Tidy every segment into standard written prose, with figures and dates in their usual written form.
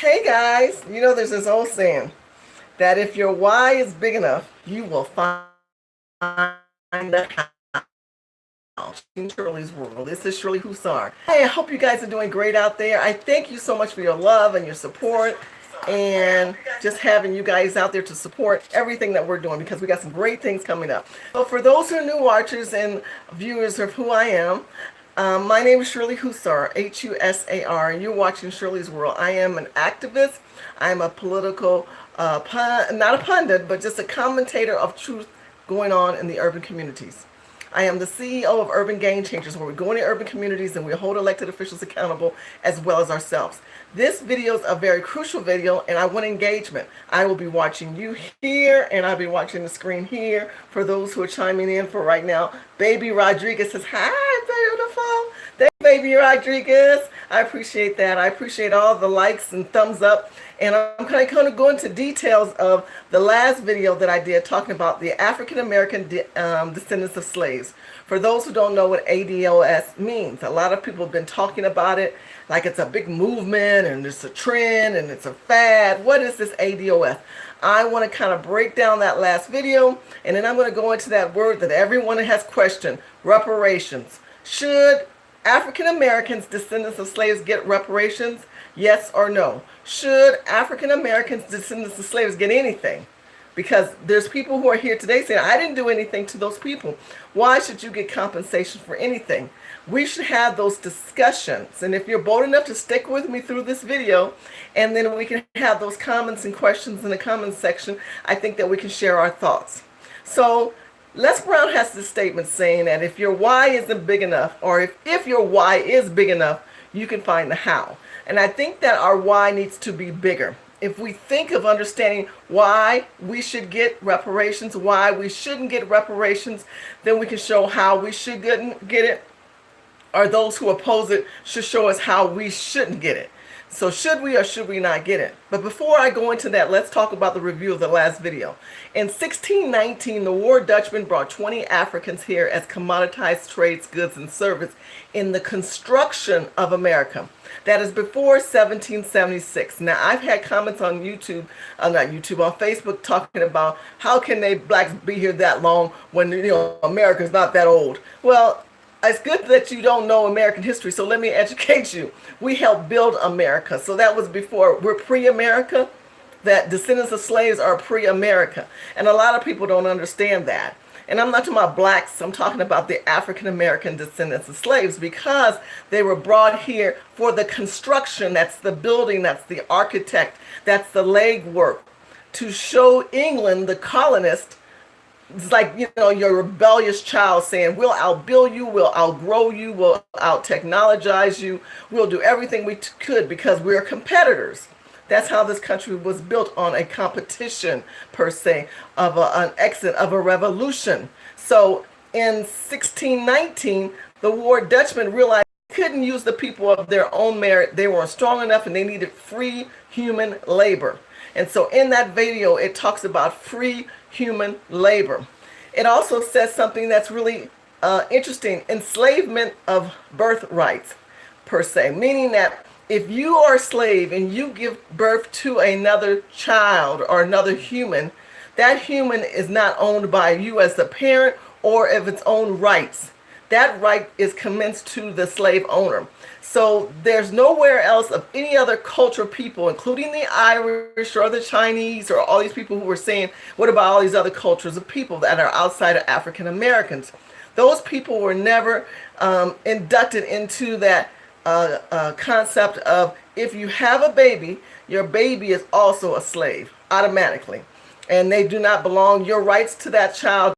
Hey guys, you know there's this old saying that if your why is big enough, you will find the in Shirley's world. This is Shirley Husar. Hey, I hope you guys are doing great out there. I thank you so much for your love and your support and just having you guys out there to support everything that we're doing because we got some great things coming up. So for those who are new watchers and viewers of who I am, my name is Shirley Husar, Husar, and you're watching Shirley's World. I am an activist. I'm a political, not a pundit, but just a commentator of truth going on in the urban communities. I am the CEO of Urban Game Changers, where we go into urban communities and we hold elected officials accountable as well as ourselves. This video is a very crucial video and I want engagement. I will be watching you here and I'll be watching the screen here for those who are chiming in for right now. Baby Rodriguez says, hi, beautiful. Thank you, Baby Rodriguez. I appreciate that. I appreciate all the likes and thumbs up. And I'm kind of go into details of the last video that I did talking about the African American descendants of slaves. For those who don't know what ADOS means, a lot of people have been talking about it like it's a big movement and it's a trend and it's a fad. What is this ADOS? I want to kind of break down that last video, and then I'm going to go into that word that everyone has questioned, reparations. Should African Americans, descendants of slaves, get reparations? Yes or no? Should African Americans, descendants of slaves, get anything? Because there's people who are here today saying, I didn't do anything to those people. Why should you get compensation for anything? We should have those discussions. And if you're bold enough to stick with me through this video, and then we can have those comments and questions in the comments section, I think that we can share our thoughts. So Les Brown has this statement saying that if your why isn't big enough, or if your why is big enough, you can find the how. And I think that our why needs to be bigger. If we think of understanding why we should get reparations, why we shouldn't get reparations, then we can show how we should get it, or those who oppose it should show us how we shouldn't get it. So should we or should we not get it? But before I go into that, let's talk about the review of the last video. In 1619, the War Dutchmen brought 20 Africans here as commoditized trades, goods, and service in the construction of America. That is before 1776. Now, I've had comments on YouTube, on Facebook, talking about how can blacks be here that long when, America's not that old. Well, it's good that you don't know American history, so let me educate you. We helped build America, so that was before. We're pre-America. That descendants of slaves are pre-America, and a lot of people don't understand that. And I'm not talking about blacks, I'm talking about the African American descendants of slaves, because they were brought here for the construction, that's the building, that's the architect, that's the legwork, to show England, the colonists. It's like, your rebellious child saying, we'll outbuild you, we'll outgrow you, we'll out-technologize you, we'll do everything we could because we're competitors. That's how this country was built, on a competition, per se, of an exit of a revolution. So in 1619, the War Dutchmen realized they couldn't use the people of their own merit. They weren't strong enough and they needed free human labor. And so in that video, it talks about free human labor. It also says something that's really interesting, enslavement of birthrights, per se, meaning that if you are a slave and you give birth to another child or another human, that human is not owned by you as the parent or of its own rights. That right is commenced to the slave owner. So there's nowhere else of any other culture people, including the Irish or the Chinese or all these people who were saying, what about all these other cultures of people that are outside of African Americans? Those people were never inducted into that concept of, if you have a baby, your baby is also a slave automatically, and they do not belong. Your rights to that child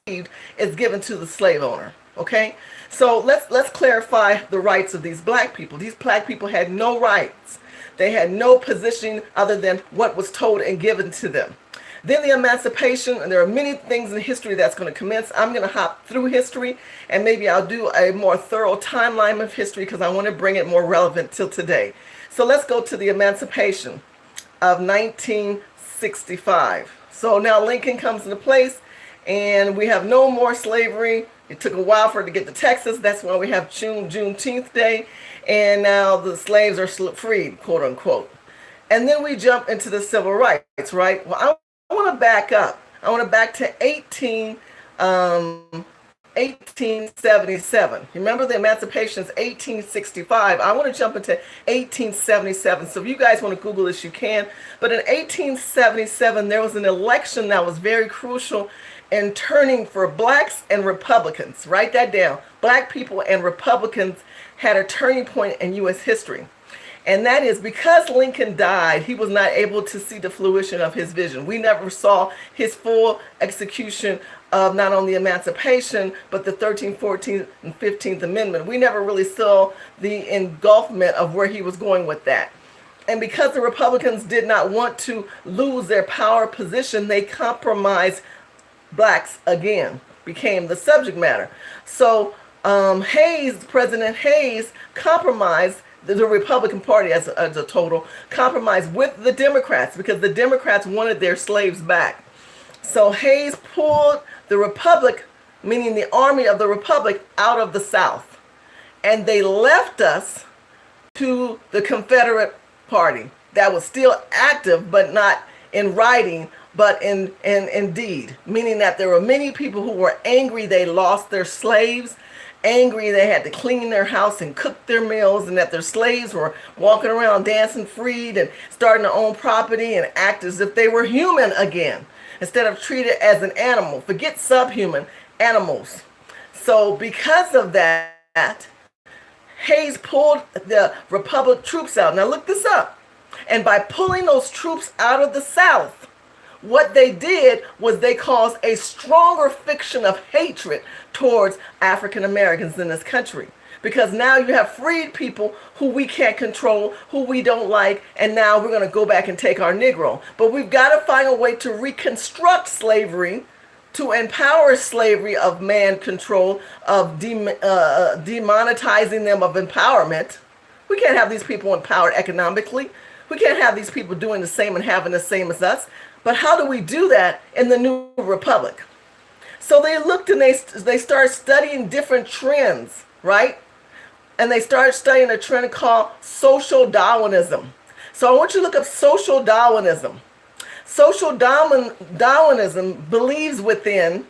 is given to the slave owner. Okay, so let's clarify the rights of these black people. These black people had no rights. They had no position other than what was told and given to them. Then the emancipation, and there are many things in history that's going to commence. I'm going to hop through history, and maybe I'll do a more thorough timeline of history because I want to bring it more relevant till today. So let's go to the emancipation of 1965. So now Lincoln comes into place, and we have no more slavery. It took a while for it to get to Texas. That's why we have Juneteenth Day, and now the slaves are freed, quote unquote. And then we jump into the civil rights, right? Well, I want to back up. I want to back to 1877. Remember the Emancipation is 1865. I want to jump into 1877. So if you guys want to Google this, you can. But in 1877, there was an election that was very crucial in turning for blacks and Republicans. Write that down. Black people and Republicans had a turning point in U.S. history. And that is because Lincoln died, he was not able to see the fruition of his vision. We never saw his full execution of not only emancipation, but the 13th, 14th, and 15th Amendment. We never really saw the engulfment of where he was going with that. And because the Republicans did not want to lose their power position, they compromised blacks again, became the subject matter. So President Hayes compromised the Republican Party as a total, compromised with the Democrats because the Democrats wanted their slaves back. So Hayes pulled the Republic, meaning the army of the Republic, out of the South. And they left us to the Confederate Party that was still active, but not in writing, but in deed, meaning that there were many people who were angry they lost their slaves, angry they had to clean their house and cook their meals, and that their slaves were walking around dancing freed and starting to own property and act as if they were human again, instead of treated as an animal. Forget subhuman, animals. So because of that, Hayes pulled the Republic troops out. Now look this up. And by pulling those troops out of the South, what they did was they caused a stronger fiction of hatred towards African Americans in this country. Because now you have freed people who we can't control, who we don't like, and now we're going to go back and take our Negro. But we've got to find a way to reconstruct slavery, to empower slavery of man control, of demonetizing them of empowerment. We can't have these people empowered economically. We can't have these people doing the same and having the same as us. But how do we do that in the new republic? So they looked and they started studying different trends, right? And they started studying a trend called social Darwinism. So I want you to look up social Darwinism. Social Darwinism believes within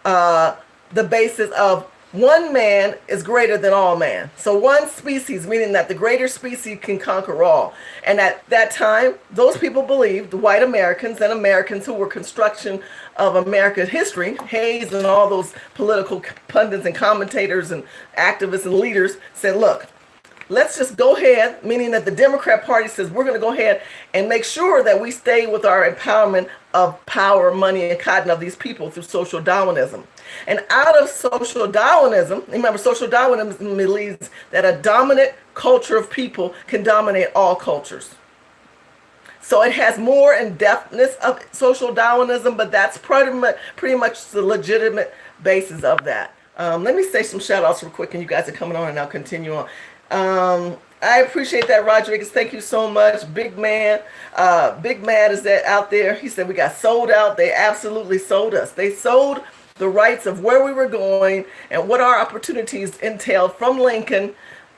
the basis of one man is greater than all man. So one species, meaning that the greater species can conquer all. And at that time, those people believed, white Americans and Americans who were construction of American history, Hayes and all those political pundits and commentators and activists and leaders said, look, let's just go ahead, meaning that the Democrat Party says we're going to go ahead and make sure that we stay with our empowerment of power, money, and cotton of these people through social Darwinism. And out of social Darwinism, remember, social Darwinism believes that a dominant culture of people can dominate all cultures. So it has more in-depthness of social Darwinism, but that's pretty much the legitimate basis of that. Let me say some shout outs real quick, and you guys are coming on, and I'll continue on. I appreciate that, Rodriguez. Thank you so much. Big Man. Big Mad is that out there. He said we got sold out. They absolutely sold us. They sold the rights of where we were going and what our opportunities entailed from Lincoln,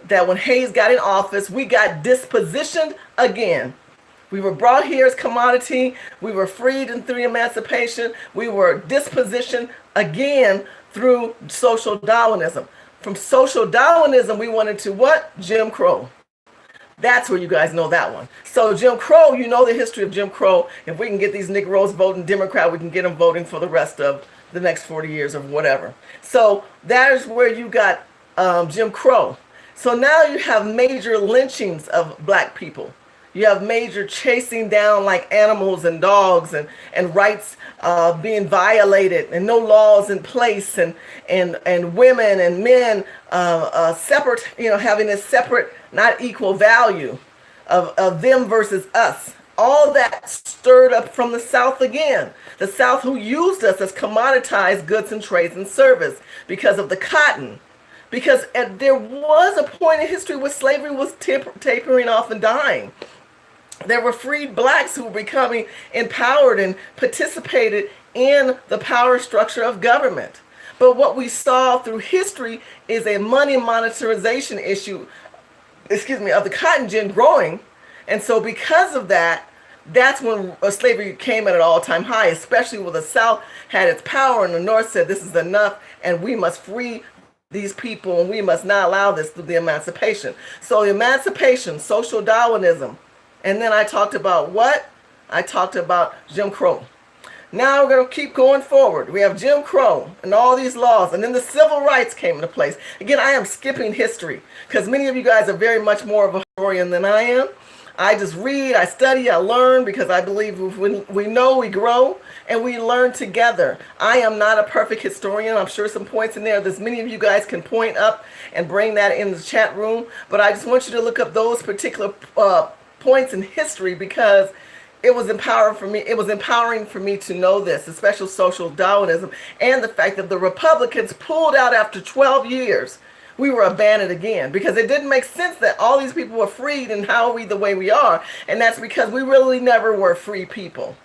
that when Hayes got in office, we got dispositioned again. We were brought here as commodity. We were freed and through emancipation. We were dispositioned again through social Darwinism. From social Darwinism, we went into what? Jim Crow. That's where you guys know that one. So Jim Crow, you know the history of Jim Crow. If we can get these Negroes voting Democrat, we can get them voting for the rest of the next 40 years or whatever. So that is where you got Jim Crow. So now you have major lynchings of black people. You have major chasing down like animals and dogs, and rights being violated, and no laws in place, and women and men separate, having a separate, not equal value of them versus us. All that stirred up from the South again. The South, who used us as commoditized goods and trades and service because of the cotton. Because there was a point in history where slavery was tapering off and dying. There were freed blacks who were becoming empowered and participated in the power structure of government. But what we saw through history is a money monetization issue, of the cotton gin growing, And so because of that, that's when slavery came at an all-time high, especially when the South had its power and the North said this is enough and we must free these people and we must not allow this through the emancipation. So emancipation, social Darwinism, and then I talked about what? I talked about Jim Crow. Now we're going to keep going forward. We have Jim Crow and all these laws, and then the civil rights came into place. Again, I am skipping history because many of you guys are very much more of a historian than I am. I just read, I study, I learn because I believe when we know, we grow and we learn together. I am not a perfect historian. I'm sure some points in there that many of you guys can point up and bring that in the chat room. But I just want you to look up those particular points in history because it was empowering for me. It was empowering for me to know this, especially social Darwinism and the fact that the Republicans pulled out after 12 years. We were abandoned again because it didn't make sense that all these people were freed and how are we the way we are. And that's because we really never were free people.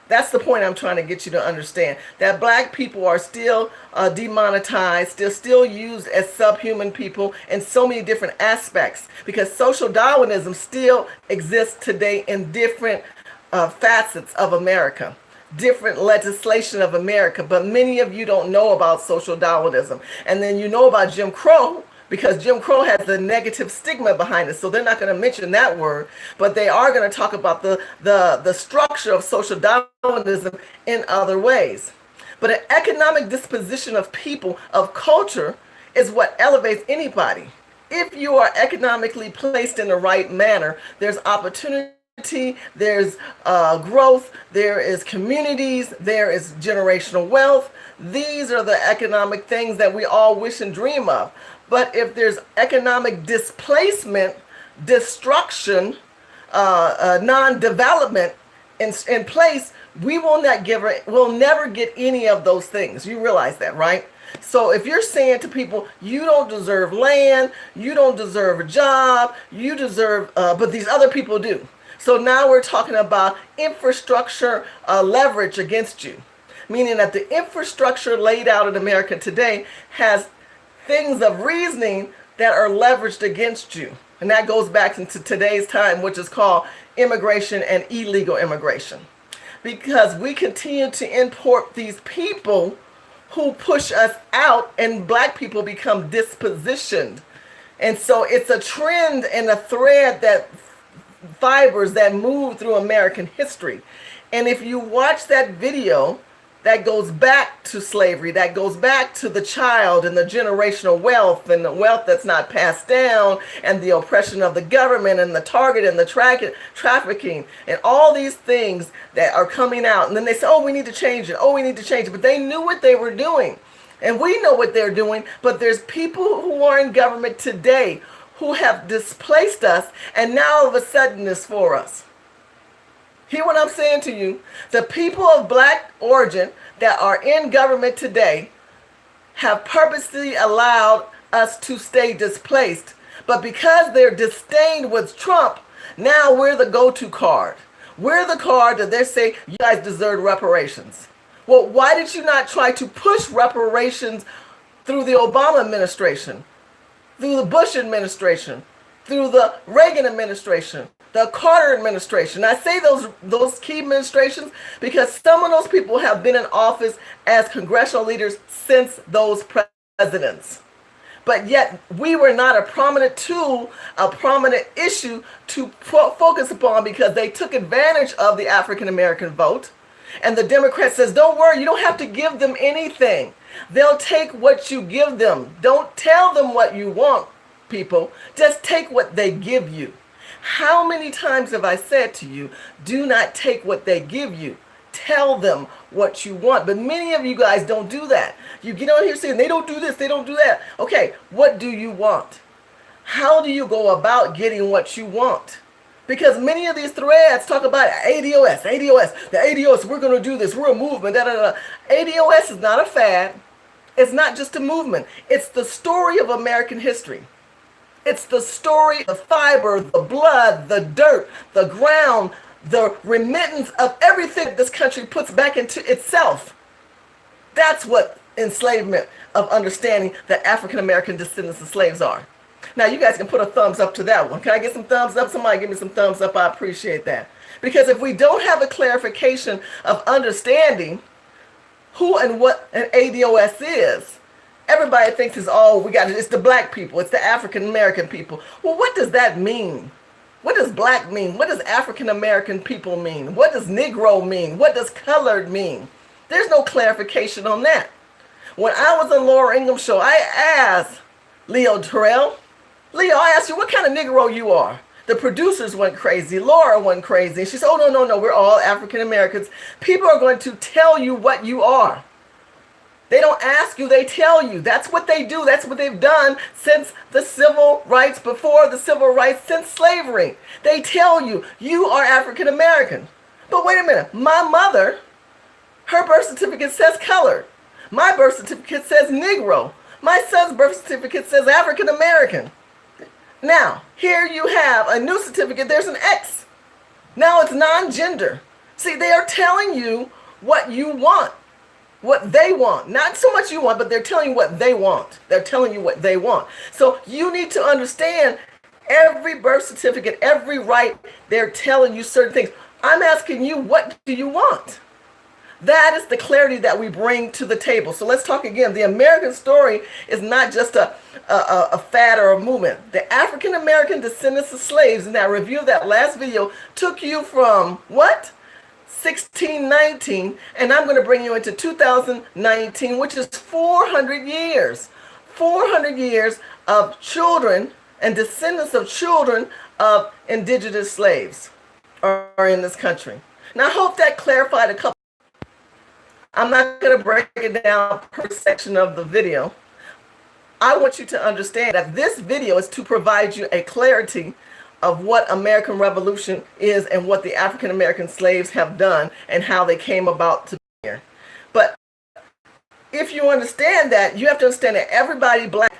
That's the point I'm trying to get you to understand, that black people are still demonetized, still used as subhuman people in so many different aspects because social Darwinism still exists today in different facets of America, different legislation of America. But many of you don't know about social Darwinism. And then you know about Jim Crow, because Jim Crow has the negative stigma behind it. So they're not going to mention that word, but they are going to talk about the structure of social Darwinism in other ways. But an economic disposition of people, of culture, is what elevates anybody. If you are economically placed in the right manner, there's opportunity, there's growth, there is communities, there is generational wealth. These are the economic things that we all wish and dream of. But if there's economic displacement, destruction, non-development in place, we'll never get any of those things. You realize that, right? So if you're saying to people, you don't deserve land, you don't deserve a job, you deserve, but these other people do. So now we're talking about infrastructure leverage against you, meaning that the infrastructure laid out in America today has things of reasoning that are leveraged against you. And that goes back into today's time, which is called immigration and illegal immigration. Because we continue to import these people who push us out and black people become dispositioned. And so it's a trend and a thread that fibers that move through American history. And if you watch that video, that goes back to slavery, that goes back to the child and the generational wealth and the wealth that's not passed down and the oppression of the government and the target and the trafficking and all these things that are coming out. And then they say, oh, we need to change it. Oh, we need to change it. But they knew what they were doing. And we know what they're doing. But there's people who are in government today who have displaced us and now all of a sudden it's for us. Hear what I'm saying to you. The people of black origin that are in government today have purposely allowed us to stay displaced. But because they're disdained with Trump, now we're the go-to card. We're the card that they say, you guys deserve reparations. Well, why did you not try to push reparations through the Obama administration, through the Bush administration, through the Reagan administration, the Carter administration? I say those key administrations because some of those people have been in office as congressional leaders since those presidents. But yet we were not a prominent tool, a prominent issue to focus upon because they took advantage of the African American vote. And the Democrat says, don't worry, you don't have to give them anything. They'll take what you give them. Don't tell them what you want, people. Just take what they give you. How many times have I said to you, do not take what they give you. Tell them what you want. But many of you guys don't do that. You get on here saying, they don't do this, they don't do that. Okay, what do you want? How do you go about getting what you want? Because many of these threads talk about ADOS, the ADOS, we're going to do this, we're a movement, da, da, da. ADOS is not a fad. It's not just a movement. It's the story of American history. It's the story, the fiber, the blood, the dirt, the ground, the remittance of everything this country puts back into itself. That's what enslavement of understanding that African American descendants of slaves are. Now you guys can put a thumbs up to that one. Can I get some thumbs up? Somebody give me some thumbs up. I appreciate that. Because if we don't have a clarification of understanding who and what an ADOS is, everybody thinks it's the black people, it's the African American people. Well, what does that mean? What does black mean? What does African American people mean? What does Negro mean? What does colored mean? There's no clarification on that. When I was on Laura Ingram's show, I asked Leo Terrell, Leo, I asked you what kind of Negro you are. The producers went crazy. Laura went crazy. She said, oh, no, we're all African Americans. People are going to tell you what you are. They don't ask you, they tell you. That's what they do. That's what they've done since the civil rights, before the civil rights, since slavery. They tell you, you are African American. But wait a minute, my mother, her birth certificate says colored. My birth certificate says Negro. My son's birth certificate says African American. Now, here you have a new certificate, there's an X. Now it's non-gender. See, they are telling you what you want. What they want. Not so much you want, but they're telling you what they want. They're telling you what they want. So you need to understand every birth certificate, every right, they're telling you certain things. I'm asking you, what do you want? That is the clarity that we bring to the table. So let's talk again. The American story is not just a fad or a movement. The African American descendants of slaves in that review of that last video took you from what? 1619, and I'm going to bring you into 2019, which is 400 years. 400 years of children and descendants of children of indigenous slaves are in this country. Now, I hope that clarified a couple. I'm not going to break it down per section of the video. I want you to understand that this video is to provide you a clarity of what American Revolution is and what the African American slaves have done and how they came about to be here. But if you understand that, you have to understand that everybody black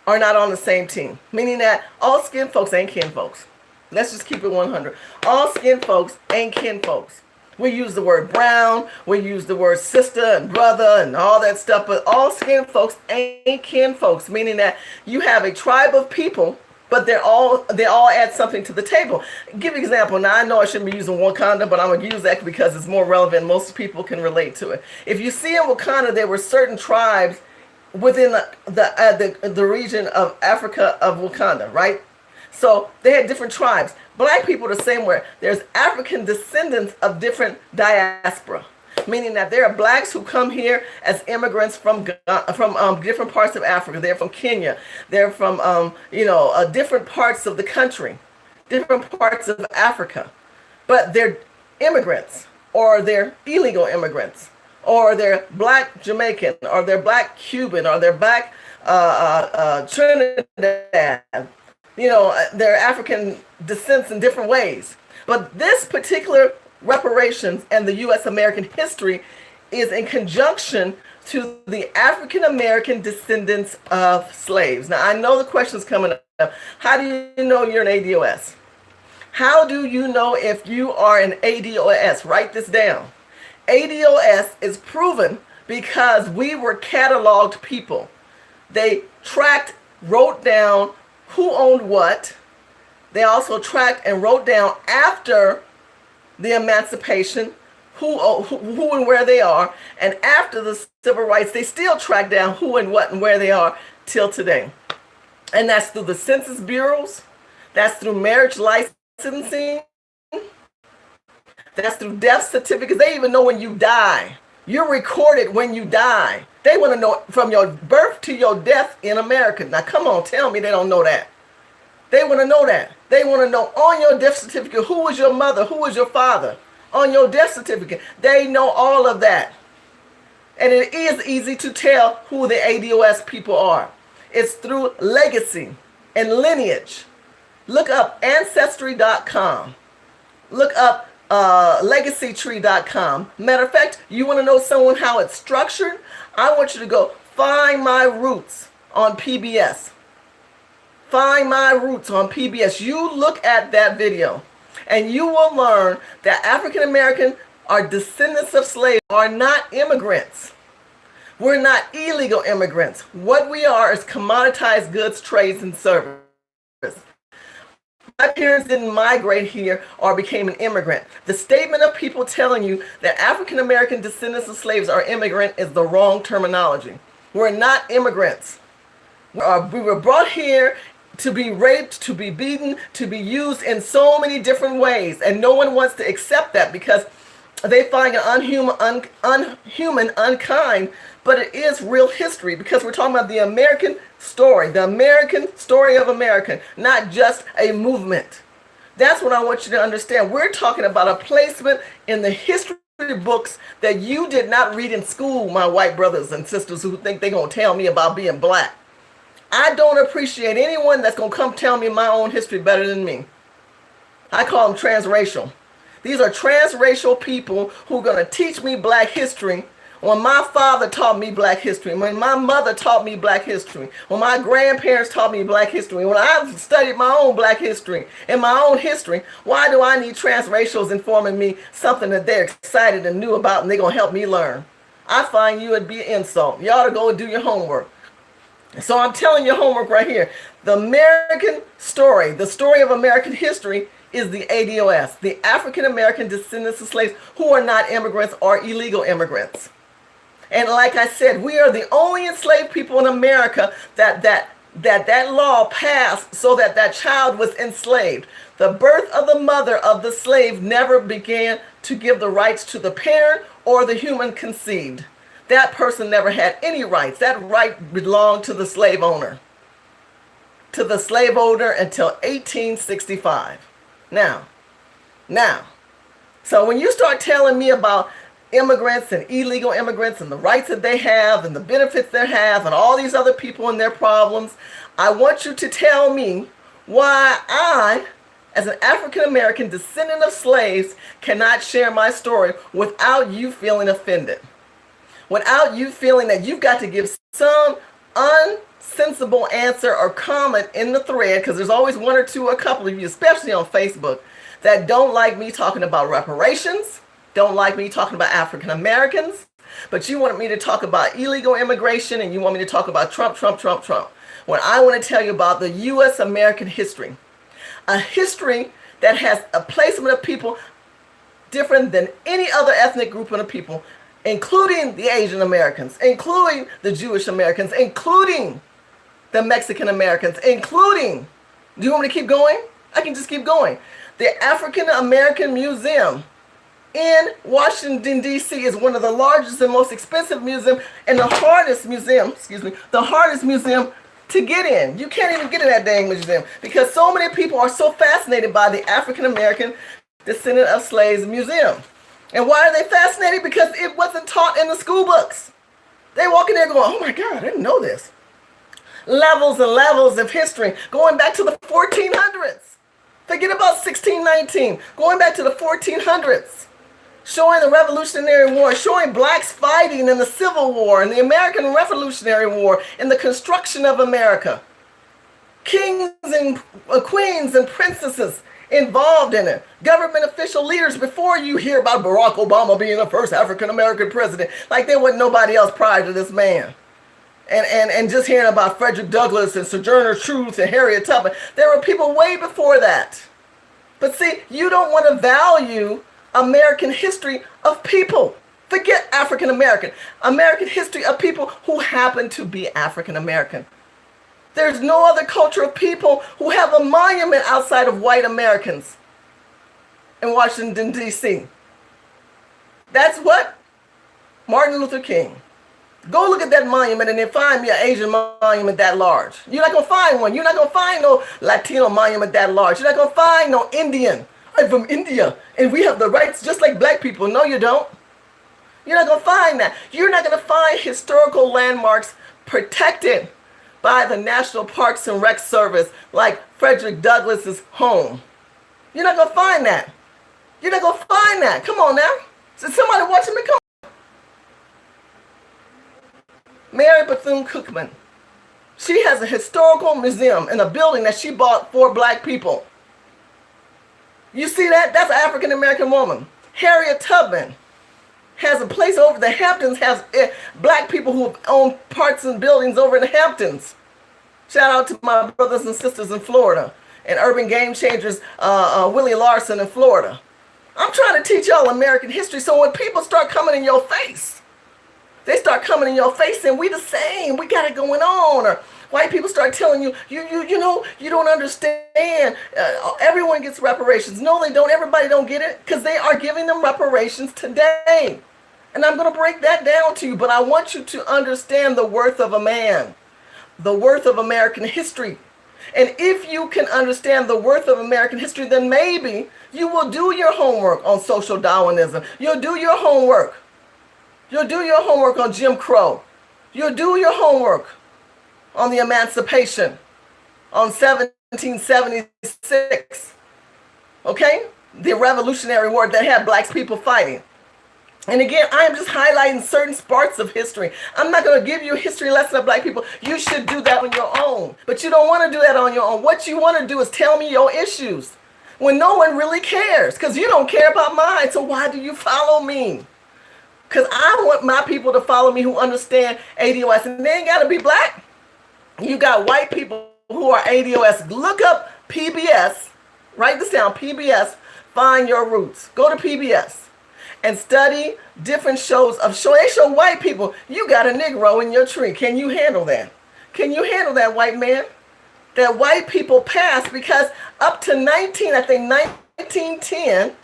are not on the same team, meaning that all skin folks ain't kin folks. Let's just keep it 100. All skin folks ain't kin folks. We use the word brown, we use the word sister and brother and all that stuff, but all skin folks ain't kin folks, meaning that you have a tribe of people, but they all add something to the table. Give an example. Now, I know I shouldn't be using Wakanda, but I'm going to use that because it's more relevant. Most people can relate to it. If you see in Wakanda, there were certain tribes within the region of Africa of Wakanda, right? So they had different tribes. Black people the same way. There's African descendants of different diaspora, meaning that there are blacks who come here as immigrants from different parts of Africa. They're from Kenya. They're from different parts of the country, different parts of Africa, but they're immigrants, or they're illegal immigrants, or they're black Jamaican, or they're black Cuban, or they're black Trinidad. They're African descents in different ways. But this particular reparations and the U.S. American history is in conjunction to the African American descendants of slaves. Now, I know the question's coming up. How do you know you're an ADOS? How do you know if you are an ADOS? Write this down. ADOS is proven because we were cataloged people. They wrote down who owned what. They also tracked and wrote down after the emancipation who and where they are. And after the civil rights, they still track down who and what and where they are till today. And that's through the census bureaus. That's through marriage licensing. That's through death certificates. They even know when you die. You're recorded when you die. They want to know from your birth to your death in America. Now, come on, tell me they don't know that. They want to know that. They want to know on your death certificate who was your mother, who was your father. On your death certificate, they know all of that. And it is easy to tell who the ADOS people are. It's through legacy and lineage. Look up Ancestry.com. Look up LegacyTree.com. Matter of fact, you want to know someone how it's structured? I want you to go Find My Roots on PBS. Find My Roots on PBS. You look at that video and you will learn that African American are descendants of slaves, are not immigrants. We're not illegal immigrants. What we are is commoditized goods, trades, and service. My parents didn't migrate here or became an immigrant. The statement of people telling you that African American descendants of slaves are immigrant is the wrong terminology. We're not immigrants. We were brought here to be raped, to be beaten, to be used in so many different ways. And no one wants to accept that because they find it unhuman, unkind. But it is real history because we're talking about the American story of America, not just a movement. That's what I want you to understand. We're talking about a placement in the history books that you did not read in school, my white brothers and sisters who think they're going to tell me about being black. I don't appreciate anyone that's going to come tell me my own history better than me. I call them transracial. These are transracial people who are going to teach me black history when my father taught me black history, when my mother taught me black history, when my grandparents taught me black history, when I've studied my own black history and my own history. Why do I need transracials informing me something that they're excited and new about and they're going to help me learn? I find you would be an insult. You ought to go and do your homework. So I'm telling you homework right here. The American story, the story of American history, is the ADOS, the African American descendants of slaves who are not immigrants or illegal immigrants. And like I said, we are the only enslaved people in America that law passed so that that child was enslaved. The birth of the mother of the slave never began to give the rights to the parent or the human conceived. That person never had any rights. That right belonged to the slave owner. To the slave owner until 1865. Now, so when you start telling me about immigrants and illegal immigrants and the rights that they have and the benefits they have and all these other people and their problems, I want you to tell me why I, as an African American descendant of slaves, cannot share my story without you feeling offended. Without you feeling that you've got to give some unsensible answer or comment in the thread, because there's always one or two, a couple of you, especially on Facebook, that don't like me talking about reparations, don't like me talking about African Americans, but you want me to talk about illegal immigration and you want me to talk about Trump. When I want to tell you about the U.S. American history, a history that has a placement of people different than any other ethnic group of people, including the Asian Americans, including the Jewish Americans, including the Mexican Americans, including, do you want me to keep going? I can just keep going. The African American Museum in Washington, D.C. is one of the largest and most expensive museums and the hardest museum to get in. You can't even get in that dang museum because so many people are so fascinated by the African American descendant of slaves museum. And why are they fascinated? Because it wasn't taught in the school books. They walk in there going, oh my God, I didn't know this. Levels and levels of history going back to the 1400s. Forget about 1619. Going back to the 1400s. Showing the Revolutionary War, showing blacks fighting in the Civil War and the American Revolutionary War and the construction of America. Kings and queens and princesses involved in it. Government official leaders before you hear about Barack Obama being the first African American president. Like there wasn't nobody else prior to this man. And just hearing about Frederick Douglass and Sojourner Truth and Harriet Tubman. There were people way before that. But see, you don't want to value American history of people. Forget African American. American history of people who happen to be African American. There's no other culture of people who have a monument outside of white Americans in Washington, D.C. That's what? Martin Luther King. Go look at that monument and then find me an Asian monument that large. You're not going to find one. You're not going to find no Latino monument that large. You're not going to find no Indian. I'm from India and we have the rights just like black people. No, you don't. You're not going to find that. You're not going to find historical landmarks protected by the National Parks and Rec Service like Frederick Douglass's home. You're not going to find that. You're not going to find that. Come on now. Is somebody watching me? Come on. Mary Bethune-Cookman. She has a historical museum in a building that she bought for black people. You see that? That's an African American woman. Harriet Tubman has a place over the Hamptons, has black people who own parts and buildings over in the Hamptons. Shout out to my brothers and sisters in Florida and Urban Game Changers, Willie Larson in Florida. I'm trying to teach y'all American history, so when people start coming in your face, they start coming in your face and we the same, we got it going on. Or white people start telling you, you know, you don't understand. Everyone gets reparations. No, they don't. Everybody don't get it because they are giving them reparations today. And I'm going to break that down to you, but I want you to understand the worth of a man, the worth of American history. And if you can understand the worth of American history, then maybe you will do your homework on social Darwinism. You'll do your homework. You'll do your homework on Jim Crow. You'll do your homework on the Emancipation, on 1776. Okay? The Revolutionary War that had black people fighting. And again, I am just highlighting certain parts of history. I'm not going to give you a history lesson of black people. You should do that on your own. But you don't want to do that on your own. What you want to do is tell me your issues when no one really cares, because you don't care about mine. So why do you follow me? Because I want my people to follow me who understand ADOS. And they ain't got to be black. You got white people who are ADOS. Look up PBS. Write this down, PBS. Find your roots. Go to PBS. And study different shows they show white people, you got a Negro in your tree. Can you handle that? Can you handle that, white man? That white people passed because up to 1910,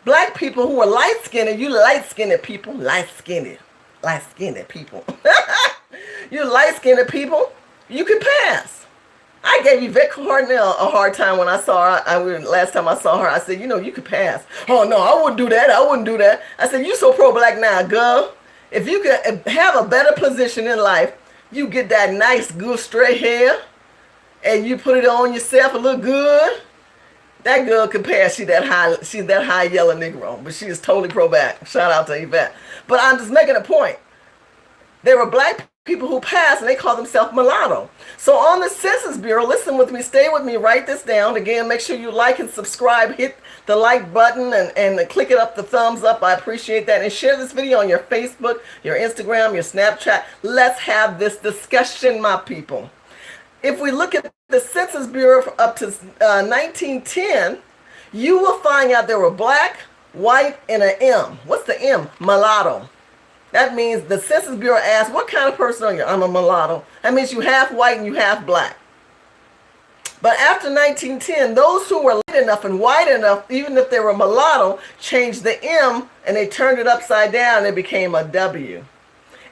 black people who were light-skinned, you light-skinned people, light-skinned people, you light-skinned people, you could pass. I gave Yvette Cardinal a hard time when I saw her. Last time I saw her, I said, you know, you could pass. Oh, no, I wouldn't do that. I wouldn't do that. I said, you so pro-black now, girl. If you could have a better position in life, you get that nice, good, straight hair, and you put it on yourself and look good, that girl could pass. She's that high yellow Negro, but she is totally pro-black. Shout out to Yvette. But I'm just making a point. There were black people who passed, and they call themselves mulatto. So on the Census Bureau, listen with me, stay with me, write this down. Again, make sure you like and subscribe, hit the like button and click it up, the thumbs up. I appreciate that. And share this video on your Facebook, your Instagram, your Snapchat. Let's have this discussion, my people. If we look at the Census Bureau up to 1910, you will find out there were black, white, and an M. What's the M? Mulatto. That means the Census Bureau asks, what kind of person are you? I'm a mulatto. That means you half white and you half black. But after 1910, those who were light enough and white enough, even if they were mulatto, changed the M and they turned it upside down and it became a W.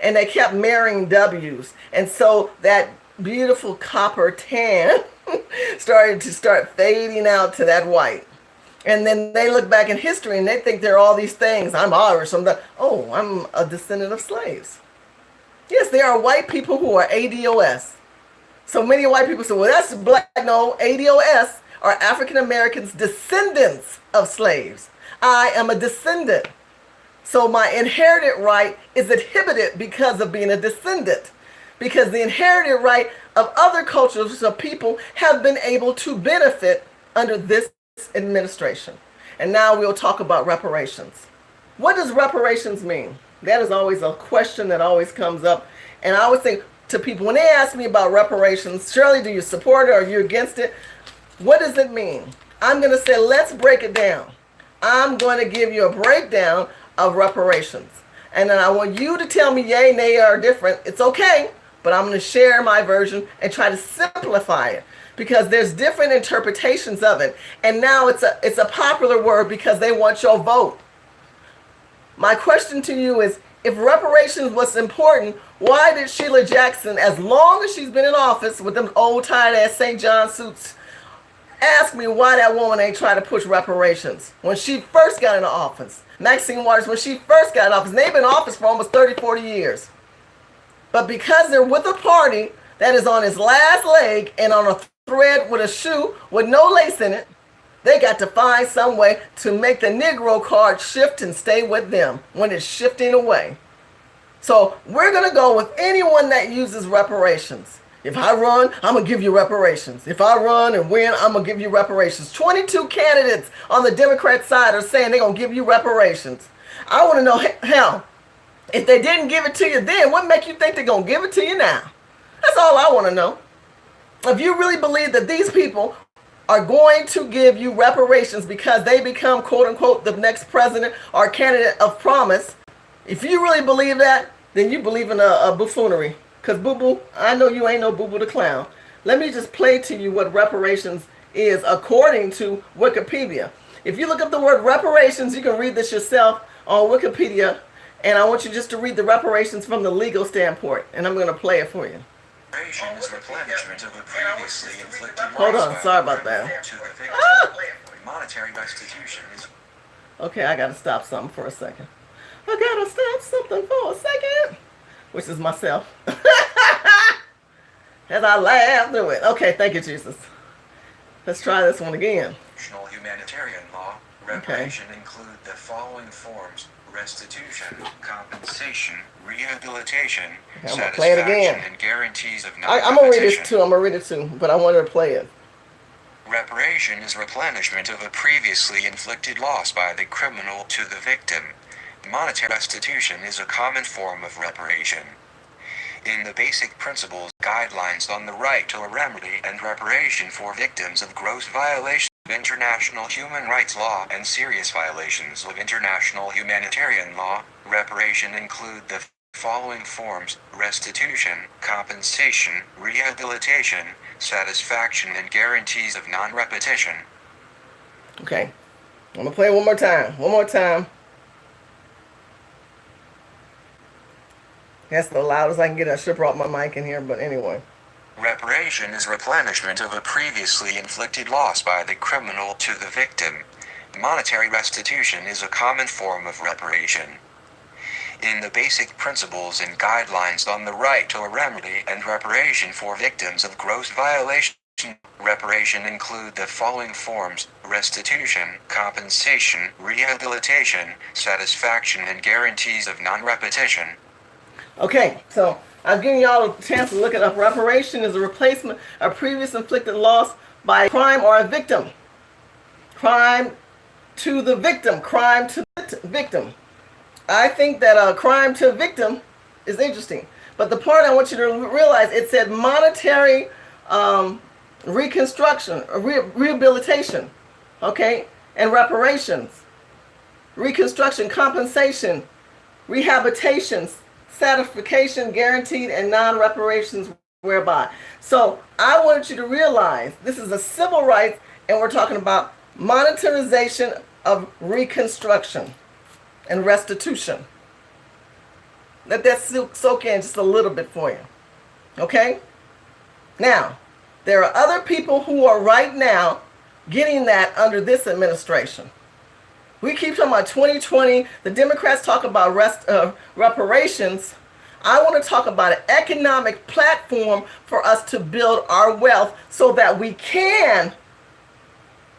And they kept marrying W's. And so that beautiful copper tan started fading out to that white. And then they look back in history and they think they're all these things. I'm Irish. I'm a descendant of slaves. Yes, there are white people who are ADOS. So many white people say, well, that's black. No, ADOS are African Americans, descendants of slaves. I am a descendant. So my inherited right is inhibited because of being a descendant. Because the inherited right of other cultures of people have been able to benefit under this administration. And now we'll talk about reparations. What does reparations mean? That is always a question that always comes up. And I always think to people, when they ask me about reparations, Shirley, do you support it or are you against it? What does it mean? I'm going to say, let's break it down. I'm going to give you a breakdown of reparations. And then I want you to tell me yay, nay, or different. It's okay, but I'm going to share my version and try to simplify it, because there's different interpretations of it. And now it's a popular word because they want your vote. My question to you is, if reparations was important, why did Sheila Jackson, as long as she's been in office with them old tired ass St. John suits, ask me why that woman ain't try to push reparations when she first got into office? Maxine Waters, when she first got in office, and they've been in office for almost 30, 40 years. But because they're with a party that is on its last leg and on a thread with a shoe with no lace in it, they got to find some way to make the Negro card shift and stay with them when it's shifting away. So we're going to go with anyone that uses reparations. If I run, I'm going to give you reparations. If I run and win, I'm going to give you reparations. 22 candidates on the Democrat side are saying they're going to give you reparations. I want to know, hell, if they didn't give it to you then, what make you think they're going to give it to you now? That's all I want to know. If you really believe that these people are going to give you reparations because they become, quote unquote, the next president or candidate of promise, if you really believe that, then you believe in a buffoonery. Because boo-boo, I know you ain't no boo-boo the clown. Let me just play to you what reparations is according to Wikipedia. If you look up the word reparations, you can read this yourself on Wikipedia. And I want you just to read the reparations from the legal standpoint. And I'm going to play it for you. Reparation is replenishment of a previously inflicted Hold on, sorry about that. To the victim. Monetary restitution is... Okay, I got to stop something for a second. I got to stop something for a second. Which is myself. As I laugh through it. Okay, thank you, Jesus. Let's try this one again. National humanitarian law. Reparation include the following forms: restitution, compensation, rehabilitation, Okay, I'm gonna play it again. and guarantees of non-repetition. I'm going to read it too. I'm going to read it too. But I wanted to play it. Reparation is replenishment of a previously inflicted loss by the criminal to the victim. Monetary restitution is a common form of reparation. In the basic principles, guidelines on the right to a remedy and reparation for victims of gross violations of international human rights law and serious violations of international humanitarian law, reparation include the following forms: restitution, compensation, rehabilitation, satisfaction, and guarantees of non-repetition. Okay. I'm going to play it one more time. One more time. That's the loudest I can get. I should brought my mic in here, but anyway. Reparation is replenishment of a previously inflicted loss by the criminal to the victim. Monetary restitution is a common form of reparation. In the basic principles and guidelines on the right to a remedy and reparation for victims of gross violations, reparation include the following forms: restitution, compensation, rehabilitation, satisfaction, and guarantees of non-repetition. Okay, so I've given y'all a chance to look it up. Reparation is a replacement of previous inflicted loss by a crime or a victim. Crime to the victim. Crime to the victim. I think that a crime to victim is interesting. But the part I want you to realize, it said monetary reconstruction, rehabilitation, okay, and reparations, reconstruction, compensation, rehabilitations, satisfaction, guaranteed, and non-reparations whereby. So I want you to realize this is a civil rights, and we're talking about monetarization of reconstruction and restitution. Let that soak in just a little bit for you. Okay? Now, there are other people who are right now getting that under this administration. We keep talking about 2020. The Democrats talk about reparations. I want to talk about an economic platform for us to build our wealth so that we can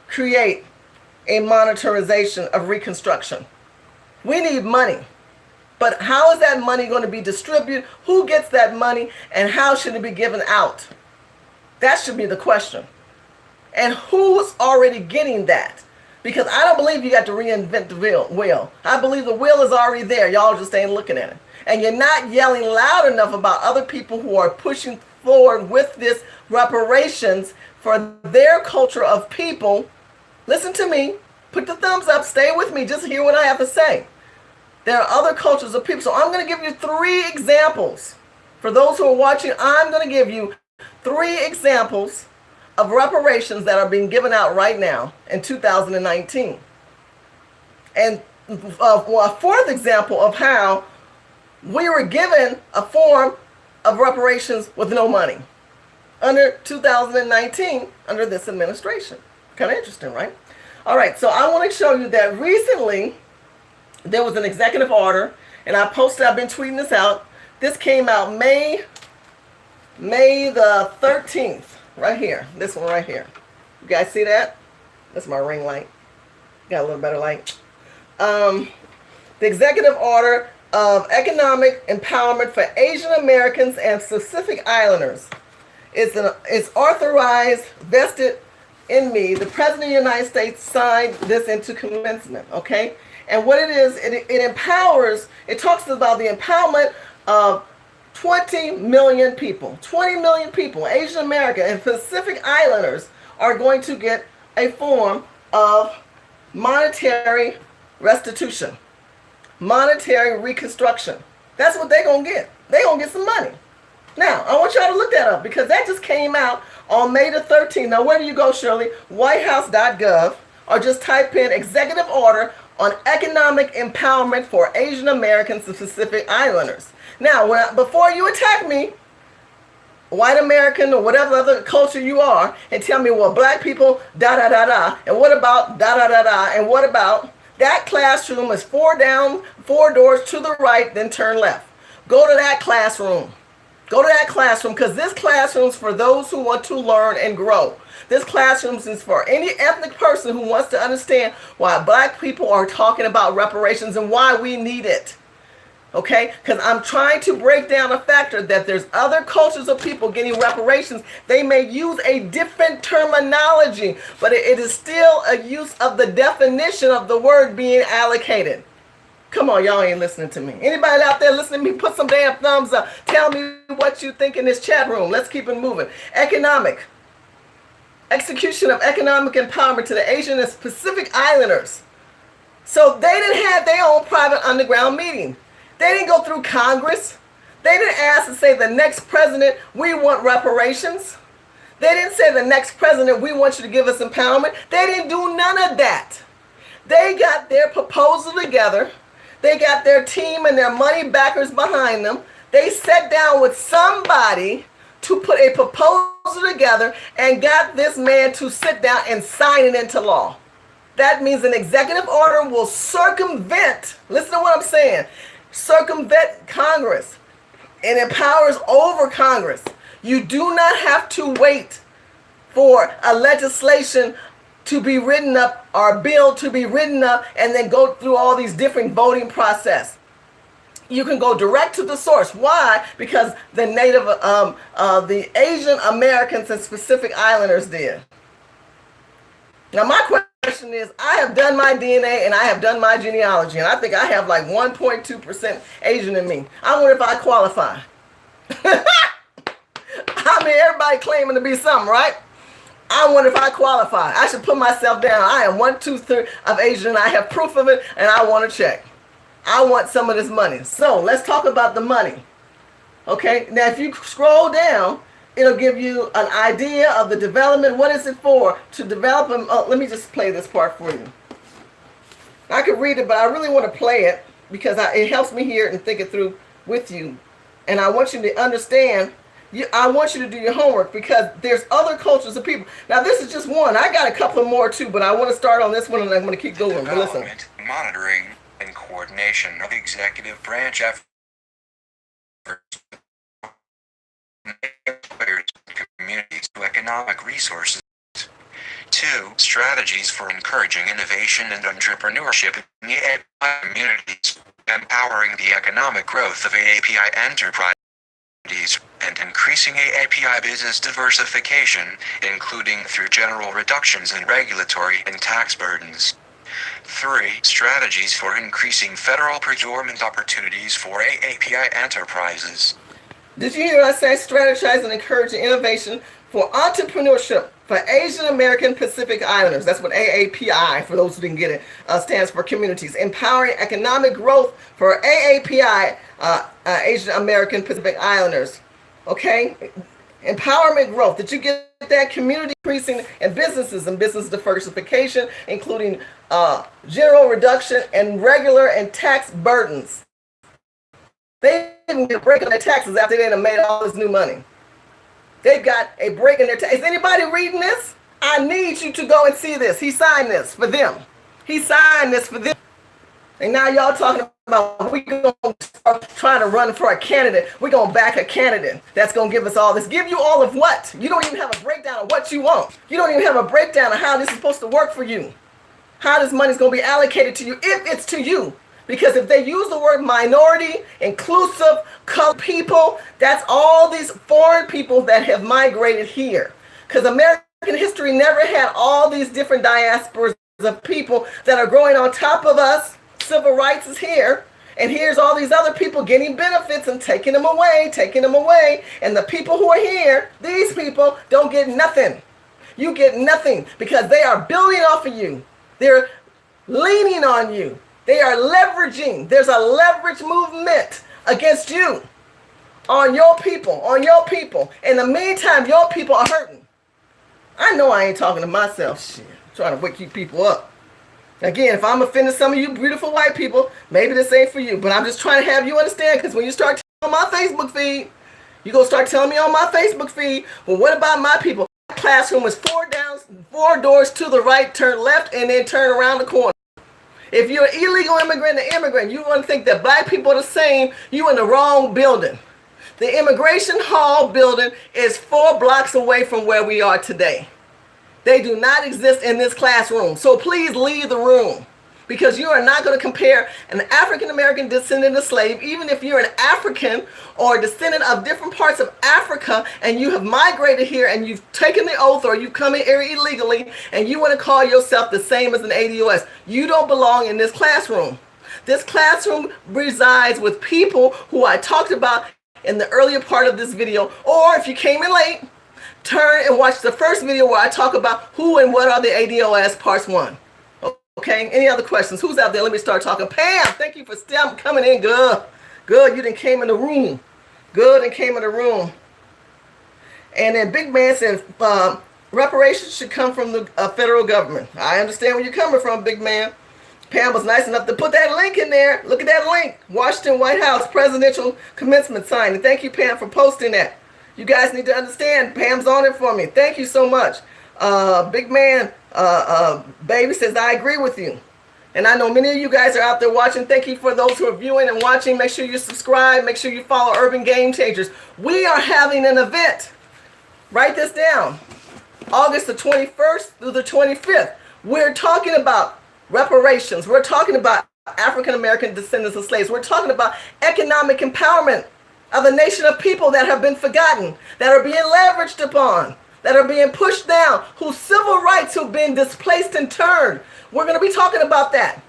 create a monetarization of reconstruction. We need money. But how is that money going to be distributed? Who gets that money? And how should it be given out? That should be the question. And who's already getting that? Because I don't believe you got to reinvent the wheel. I believe the wheel is already there. Y'all just ain't looking at it. And you're not yelling loud enough about other people who are pushing forward with this reparations for their culture of people. Listen to me. Put the thumbs up. Stay with me. Just hear what I have to say. There are other cultures of people. So I'm going to give you 3 examples. For those who are watching, I'm going to give you 3 examples of reparations that are being given out right now in 2019. And a 4th example of how we were given a form of reparations with no money under 2019 under this administration. Kind of interesting, right? All right, so I want to show you that recently there was an executive order, and I've been tweeting this out. This came out May the 13th. Right here. This one right here. You guys see that? That's my ring light. Got a little better light. The executive order of economic empowerment for Asian Americans and Pacific Islanders. It's authorized, vested in me, the President of the United States signed this into commencement, okay? And what it is, it empowers, it talks about the empowerment of 20 million people. 20 million people, Asian American and Pacific Islanders, are going to get a form of monetary restitution, monetary reconstruction. That's what they're going to get. They're going to get some money. Now, I want y'all to look that up because that just came out on May the 13th. Now, where do you go, Shirley? Whitehouse.gov, or just type in executive order on economic empowerment for Asian Americans and Pacific Islanders. Now, before you attack me, white American or whatever other culture you are, and tell me, well, black people, da da da da, and what about da da da da, and what about that classroom is 4 down, 4 doors to the right, then turn left. Go to that classroom. Go to that classroom, because this classroom is for those who want to learn and grow. This classroom is for any ethnic person who wants to understand why black people are talking about reparations and why we need it. Okay? Because I'm trying to break down a factor that there's other cultures of people getting reparations. They may use a different terminology, but it is still a use of the definition of the word being allocated. Come on, y'all ain't listening to me. Anybody out there listening to me, put some damn thumbs up. Tell me what you think in this chat room. Let's keep it moving. Economic. Execution of economic empowerment to the Asian and Pacific Islanders. So they didn't have their own private underground meeting. They didn't go through Congress. They didn't ask to say the next president, we want reparations. They didn't say the next president, we want you to give us empowerment. They didn't do none of that. They got their proposal together. They got their team and their money backers behind them. They sat down with somebody to put a proposal together and got this man to sit down and sign it into law. That means an executive order will circumvent, listen to what I'm saying, circumvent Congress. It empowers over Congress. You do not have to wait for a legislation to be written up or a bill to be written up and then go through all these different voting process. You can go direct to the source. Why? Because the the Asian Americans and Pacific Islanders did. Now my question is, I have done my DNA and I have done my genealogy, and I think I have like 1.2% Asian in me. I wonder if I qualify. I mean, everybody claiming to be something, right? I wonder if I qualify. I should put myself down. I am 1/2 of Asian. I have proof of it, and I want to check. I want some of this money. So let's talk about the money. Okay. Now, if you scroll down, it'll give you an idea of the development. What is it for? To develop them. Oh, let me just play this part for you. I could read it, but I really want to play it because it helps me hear it and think it through with you. And I want you to understand. I want you to do your homework because there's other cultures of people. Now, this is just one. I got a couple more too, but I want to start on this one and I'm going to keep going. But listen. Monitoring, and coordination of the executive branch efforts communities to economic resources. 2. Strategies for encouraging innovation and entrepreneurship in the API communities, empowering the economic growth of AAPI enterprises, and increasing AAPI business diversification, including through general reductions in regulatory and tax burdens. 3. Strategies for increasing federal procurement opportunities for AAPI enterprises. Did you hear us say strategize and encourage innovation for entrepreneurship for Asian American Pacific Islanders? That's what AAPI, for those who didn't get it, stands for communities. Empowering economic growth for AAPI, Asian American Pacific Islanders. Okay? Empowerment growth. Did you get that? Community increasing and businesses and business diversification, including general reduction and regular and tax burdens. They didn't get a break on their taxes after they made all this new money. They've got a break in their taxes. Is anybody reading this? I need you to go and see this. He signed this for them. He signed this for them. And now y'all talking about we going to start trying to run for a candidate. We're going to back a candidate that's going to give us all this. Give you all of what? You don't even have a breakdown of what you want. You don't even have a breakdown of how this is supposed to work for you. How this money is going to be allocated to you, if it's to you. Because if they use the word minority, inclusive, colored people, that's all these foreign people that have migrated here. Because America history never had all these different diasporas of people that are growing on top of us. Civil rights is here. And here's all these other people getting benefits and taking them away. And the people who are here, these people, don't get nothing. You get nothing because they are building off of you. They're leaning on you. They are leveraging. There's a leverage movement against you on your people, In the meantime, your people are hurting. I know I ain't talking to myself. Shit, I'm trying to wake you people up. Again, if I'm offending some of you beautiful white people, maybe this ain't for you. But I'm just trying to have you understand, because when you start telling my Facebook feed, you're going to start telling me on my Facebook feed, well, what about my people? My classroom is 4 doors to the right, turn left, and then turn around the corner. If you're an illegal immigrant, you want to think that black people are the same, you in the wrong building. The Immigration Hall building is 4 blocks away from where we are today. They do not exist in this classroom. So please leave the room, because you are not going to compare an African-American descendant of slave, even if you're an African or a descendant of different parts of Africa and you have migrated here and you've taken the oath or you've come in here illegally and you want to call yourself the same as an ADOS. You don't belong in this classroom. This classroom resides with people who I talked about in the earlier part of this video, or if you came in late, turn and watch the first video where I talk about who and what are the ADOS parts 1. Okay, any other questions? Who's out there? Let me start talking. Pam, thank you for coming in. Good, you done came in the room. And then Big Man said reparations should come from the federal government. I understand where you're coming from, Big Man. Pam was nice enough to put that link in there. Look at that link. Washington White House presidential commencement sign. And thank you, Pam, for posting that. You guys need to understand, Pam's on it for me. Thank you so much. Big Man, Baby says, I agree with you. And I know many of you guys are out there watching. Thank you for those who are viewing and watching. Make sure you subscribe. Make sure you follow Urban Game Changers. We are having an event. Write this down. August the 21st through the 25th. We're talking about reparations. We're talking about African-American descendants of slaves. We're talking about economic empowerment of a nation of people that have been forgotten, that are being leveraged upon, that are being pushed down, whose civil rights have been displaced and turned. We're going to be talking about that.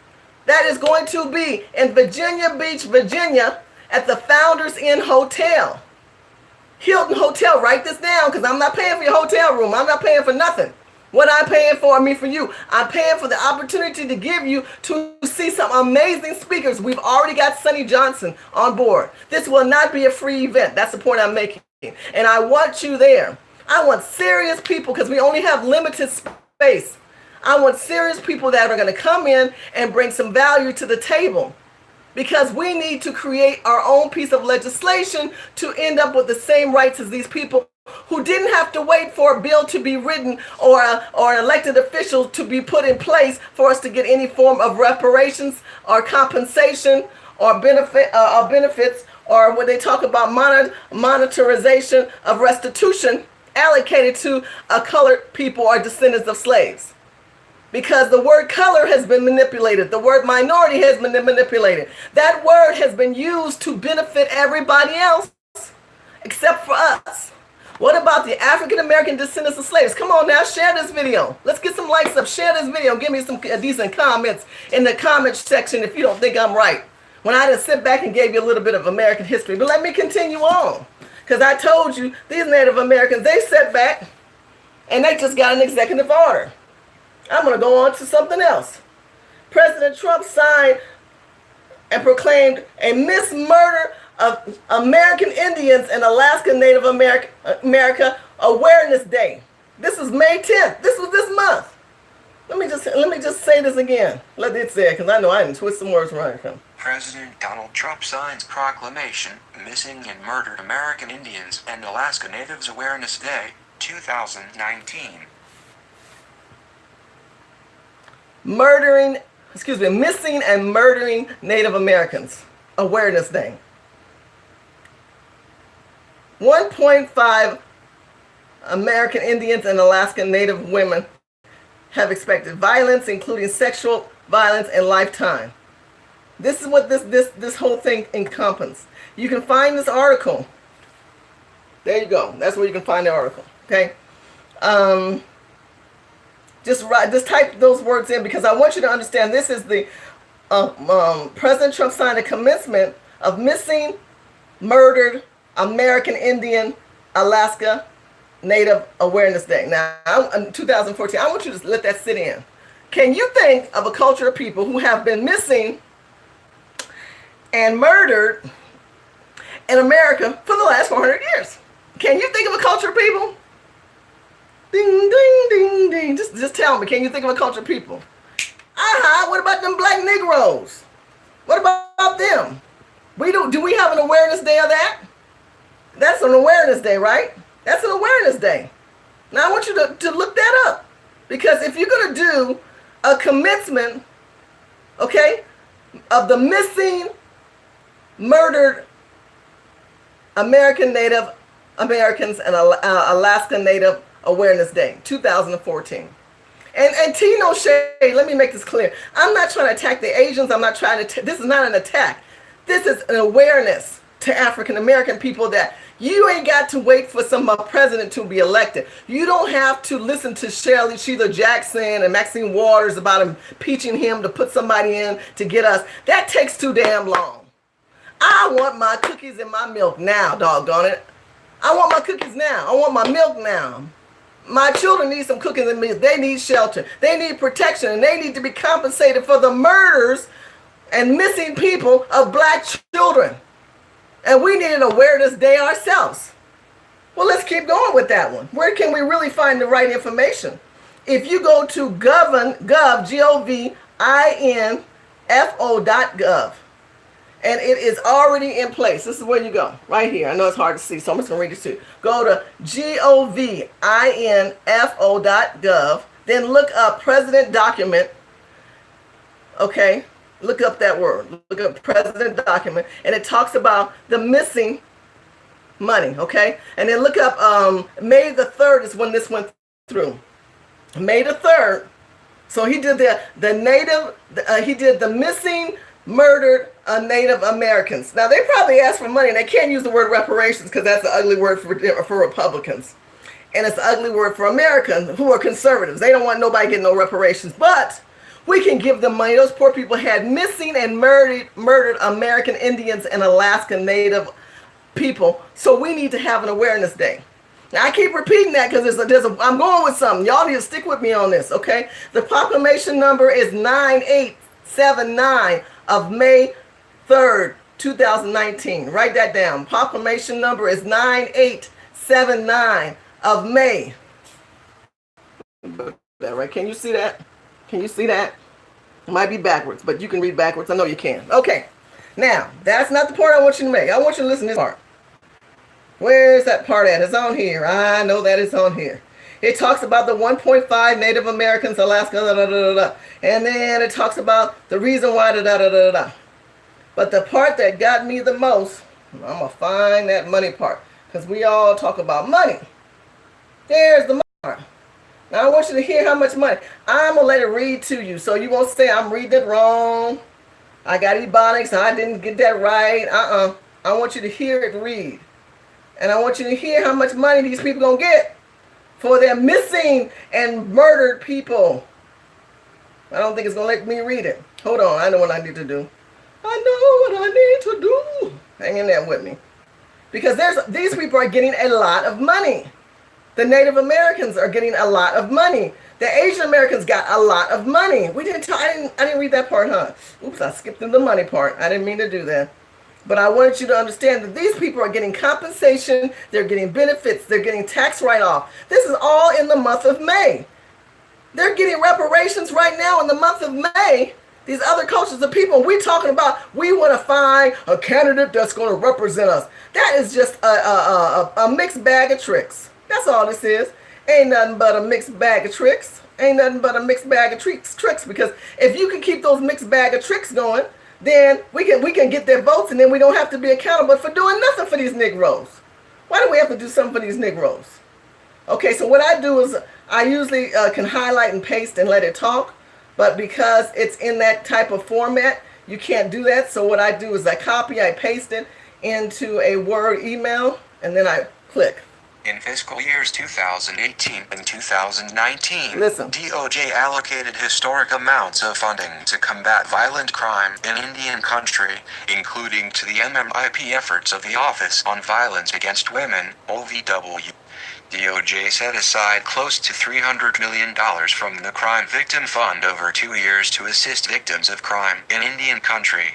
That is going to be in Virginia Beach, Virginia, at the Founders Inn Hotel. Hilton Hotel, write this down, because I'm not paying for your hotel room. I'm not paying for nothing. What I'm paying for, for you. I'm paying for the opportunity to give you to see some amazing speakers. We've already got Sonny Johnson on board. This will not be a free event. That's the point I'm making. And I want you there. I want serious people, because we only have limited space. I want serious people that are going to come in and bring some value to the table, because we need to create our own piece of legislation to end up with the same rights as these people who didn't have to wait for a bill to be written or an elected official to be put in place for us to get any form of reparations or compensation or benefits, or when they talk about monetarization of restitution allocated to colored people or descendants of slaves. Because the word color has been manipulated. The word minority has been manipulated. That word has been used to benefit everybody else except for us. What about the African-American descendants of slaves? Come on now, share this video. Let's get some likes up. Share this video. Give me some decent comments in the comments section if you don't think I'm right, when I just sit back and gave you a little bit of American history. But let me continue on, because I told you these Native Americans, they sat back and they just got an executive order. I'm going to go on to something else. President Trump signed and proclaimed a murder of American Indians and Alaska Native America Awareness Day. This is May 10th. This was this month. Let me just say this again. Let it say it, because I know I didn't twist some words around here. President Donald Trump signs proclamation Missing and Murdered American Indians and Alaska Natives Awareness Day 2019. Missing and Murdering Native Americans Awareness Day. 1.5 American Indians and Alaska Native women have expected violence, including sexual violence, in lifetime. This is what this whole thing encompasses. You can find this article. There you go. That's where you can find the article. Okay. Just type those words in, because I want you to understand this is the President Trump signed a commencement of missing, murdered American Indian, Alaska Native Awareness Day. Now, in 2014, I want you to let that sit in. Can you think of a culture of people who have been missing and murdered in America for the last 400 years? Can you think of a culture of people? Ding, ding, ding, ding. Just tell me, can you think of a culture of people? What about them black Negroes? What about them? Do we have an awareness day of that? That's an awareness day, right? That's an awareness day. Now I want you to look that up. Because if you're going to do a commencement, okay, of the missing, murdered American Native Americans and Alaska Native Awareness Day, 2014. And Tino Shea, let me make this clear. I'm not trying to attack the Asians. I'm not trying to, this is not an attack. This is an awareness to African American people that you ain't got to wait for some president to be elected. You don't have to listen to Shirley Jackson and Maxine Waters about impeaching him to put somebody in to get us. That takes too damn long. I want my cookies and my milk now, doggone it. I want my cookies now. I want my milk now. My children need some cookies and milk. They need shelter. They need protection. And they need to be compensated for the murders and missing people of black children. And we need an awareness day ourselves. Well, let's keep going with that one. Where can we really find the right information? If you go to gov, G-O-V-I-N-F-O.gov, and it is already in place. This is where you go, right here. I know it's hard to see, so I'm just going to read it to you. Go to GOVINFO.gov, then look up President Document, okay? Look up that word. Look up President Document, and it talks about the missing money, okay? And then look up May the 3rd is when this went through. May the 3rd. So he did he did the missing, murdered Native Americans. Now, they probably asked for money, and they can't use the word reparations because that's an ugly word for Republicans. And it's an ugly word for Americans who are conservatives. They don't want nobody getting no reparations. But we can give them money. Those poor people had missing and murdered American Indians and Alaska Native people. So we need to have an awareness day. Now, I keep repeating that because I'm going with something. Y'all need to stick with me on this, okay? The proclamation number is 9879 of May 3rd, 2019. Write that down. Proclamation number is 9879 of May. That right? Can you see that? Can you see that? It might be backwards, but you can read backwards. I know you can. Okay. Now, that's not the part I want you to make. I want you to listen to this part. Where's that part at? It's on here. I know that it's on here. It talks about the 1.5 Native Americans, Alaska, da, da, da, da, and then it talks about the reason why, da, da, da, da, da. But the part that got me the most, I'm going to find that money part, because we all talk about money. There's the money part. Now, I want you to hear how much money. I'm going to let it read to you, so you won't say I'm reading it wrong. I got ebonics, and I didn't get that right. I want you to hear it read. And I want you to hear how much money these people going to get for their missing and murdered people. I don't think it's going to let me read it. Hold on. I know what I need to do. I know what I need to do. Hang in there with me. Because these people are getting a lot of money. The Native Americans are getting a lot of money. The Asian Americans got a lot of money. I didn't read that part, huh? Oops, I skipped the money part. I didn't mean to do that. But I want you to understand that these people are getting compensation, they're getting benefits, they're getting tax write-off. This is all in the month of May. They're getting reparations right now in the month of May. These other cultures of people, we're talking about, we want to find a candidate that's going to represent us. That is just a mixed bag of tricks. That's all this is. Ain't nothing but a mixed bag of tricks. Ain't nothing but a mixed bag of tricks. Because if you can keep those mixed bag of tricks going, then we can get their votes, and then we don't have to be accountable for doing nothing for these Negroes. Why do we have to do something for these Negroes? Okay, so what I do is I usually can highlight and paste and let it talk, but because it's in that type of format, you can't do that. So what I do is I paste it into a Word email, and then I click. In fiscal years 2018 and 2019, Listen. DOJ allocated historic amounts of funding to combat violent crime in Indian country, including to the MMIP efforts of the Office on Violence Against Women, OVW. DOJ set aside close to $300 million from the Crime Victim Fund over 2 years to assist victims of crime in Indian country.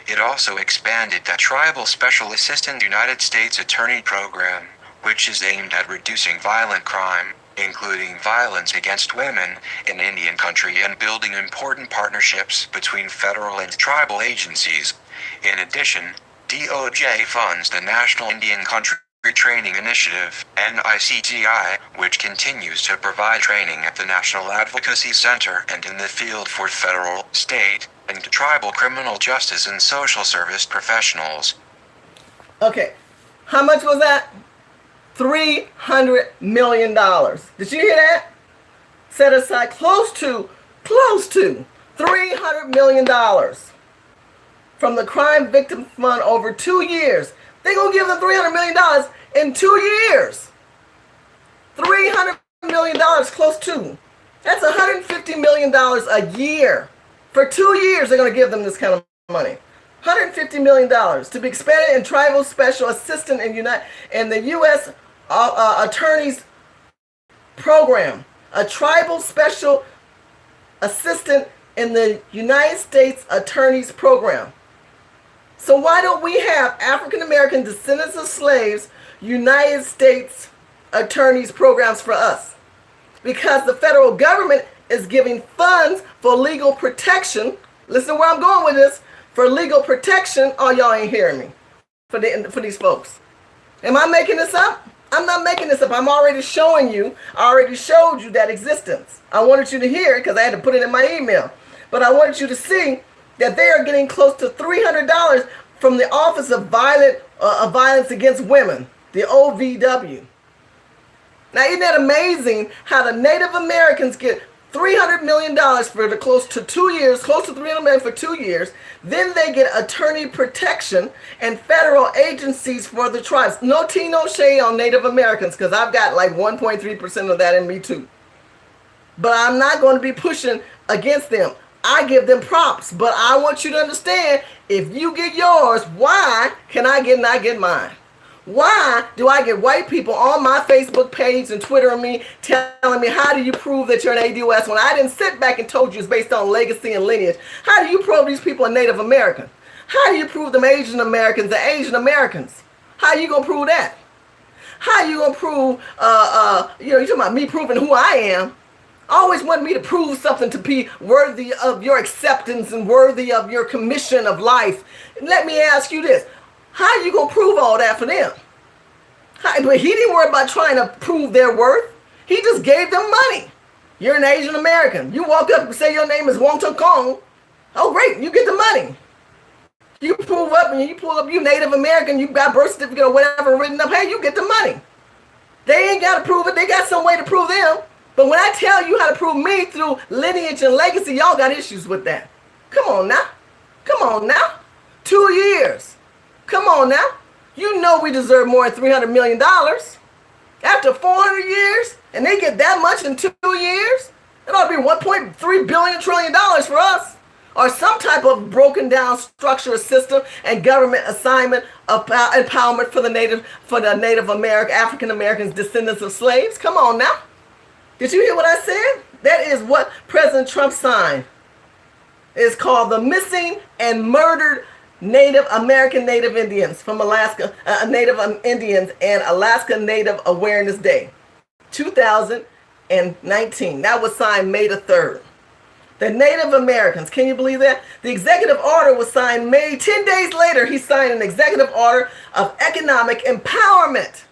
It also expanded the Tribal Special Assistant United States Attorney Program, which is aimed at reducing violent crime, including violence against women, in Indian country and building important partnerships between federal and tribal agencies. In addition, DOJ funds the National Indian Country Training Initiative, NICTI, which continues to provide training at the National Advocacy Center and in the field for federal, state, and tribal criminal justice and social service professionals. Okay, how much was that? $300 million. Did you hear that? Set aside close to $300 million from the Crime Victim Fund over 2 years. They're going to give them $300 million in 2 years. $300 million, close to. That's $150 million a year. For 2 years, they're going to give them this kind of money. $150 million to be expanded in Tribal Special Assistant in the U.S. Attorney's Program. A Tribal Special Assistant in the United States Attorney's Program. So why don't we have African American descendants of slaves United States Attorneys programs for us? Because the federal government is giving funds for legal protection. Listen to where I'm going with this. For legal protection. Oh, y'all ain't hearing me. For these folks. Am I making this up? I'm not making this up. I'm already showing you. I already showed you that existence. I wanted you to hear it because I had to put it in my email. But I wanted you to see that they are getting close to $300 from the Office of Violence Against Women, the OVW. Now, isn't that amazing how the Native Americans get $300 million for the close to 2 years, close to $300 million for 2 years. Then they get attorney protection and federal agencies for the tribes. No tea, no shade on Native Americans, because I've got like 1.3% of that in me too. But I'm not going to be pushing against them. I give them props, but I want you to understand, if you get yours, why can I not get mine? Why do I get white people on my Facebook page and Twitter and me telling me, how do you prove that you're an ADOS when I didn't sit back and told you it's based on legacy and lineage? How do you prove these people are Native American? How do you prove them Asian Americans are Asian Americans? How are you going to prove that? How are you going to prove, you're talking about me proving who I am. Always want me to prove something to be worthy of your acceptance and worthy of your commission of life. Let me ask you this. How are you going to prove all that for them? But he didn't worry about trying to prove their worth. He just gave them money. You're an Asian American. You walk up and say your name is Wong Tung Kong. Oh, great. You get the money. You prove up and you pull up you Native American. You got birth certificate or whatever written up. Hey, you get the money. They ain't got to prove it. They got some way to prove them. But when I tell you how to prove me through lineage and legacy, y'all got issues with that. Come on now. Come on now. 2 years. Come on now. You know we deserve more than $300 million. After 400 years, and they get that much in 2 years, it ought to be $1.3 trillion for us. Or some type of broken down structure system and government assignment of empowerment for the Native American, African Americans, descendants of slaves. Come on now. Did you hear what I said? That is what President Trump signed. It's called the Missing and Murdered Native Indians from Alaska, Native Indians and Alaska Native Awareness Day, 2019. That was signed May the 3rd. The Native Americans, can you believe that? The executive order was signed May. 10 days later, he signed an executive order of economic empowerment.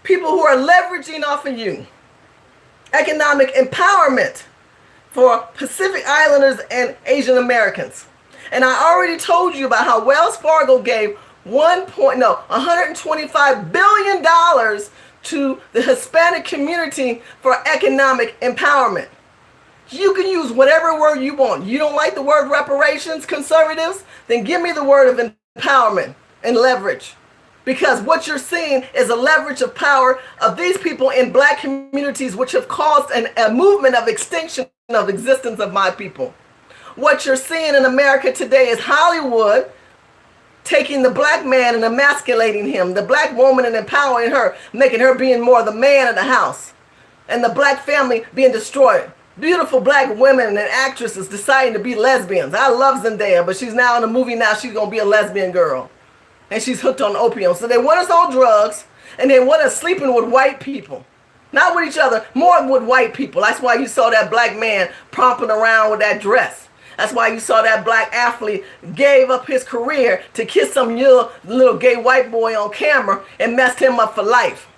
People who are leveraging off of you. Economic empowerment for Pacific Islanders and Asian Americans. And I already told you about how Wells Fargo gave $125 billion to the Hispanic community for economic empowerment. You can use whatever word you want. You don't like the word reparations, conservatives? Then give me the word of empowerment and leverage. Because what you're seeing is a leverage of power of these people in black communities, which have caused a movement of extinction of existence of my people. What you're seeing in America today is Hollywood taking the black man and emasculating him, the black woman and empowering her, making her being more the man of the house, and the black family being destroyed. Beautiful black women and actresses deciding to be lesbians. I love Zendaya, but she's now in a movie now. She's going to be a lesbian girl. And she's hooked on opium. So they want us on drugs, and they want us sleeping with white people. Not with each other, more with white people. That's why you saw that black man prompting around with that dress. That's why you saw that black athlete gave up his career to kiss some little gay white boy on camera and messed him up for life.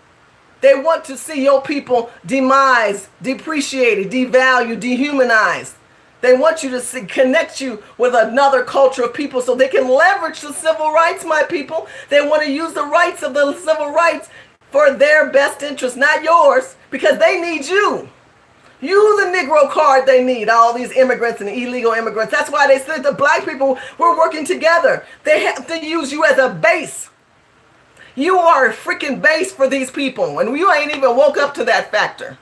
They want to see your people demised, depreciated, devalued, dehumanized. They want you to connect you with another culture of people so they can leverage the civil rights, my people. They want to use the rights of the civil rights for their best interest, not yours, because they need you. You the Negro card they need, all these immigrants and illegal immigrants. That's why they said the black people were working together. They have to use you as a base. You are a freaking base for these people, and you ain't even woke up to that factor.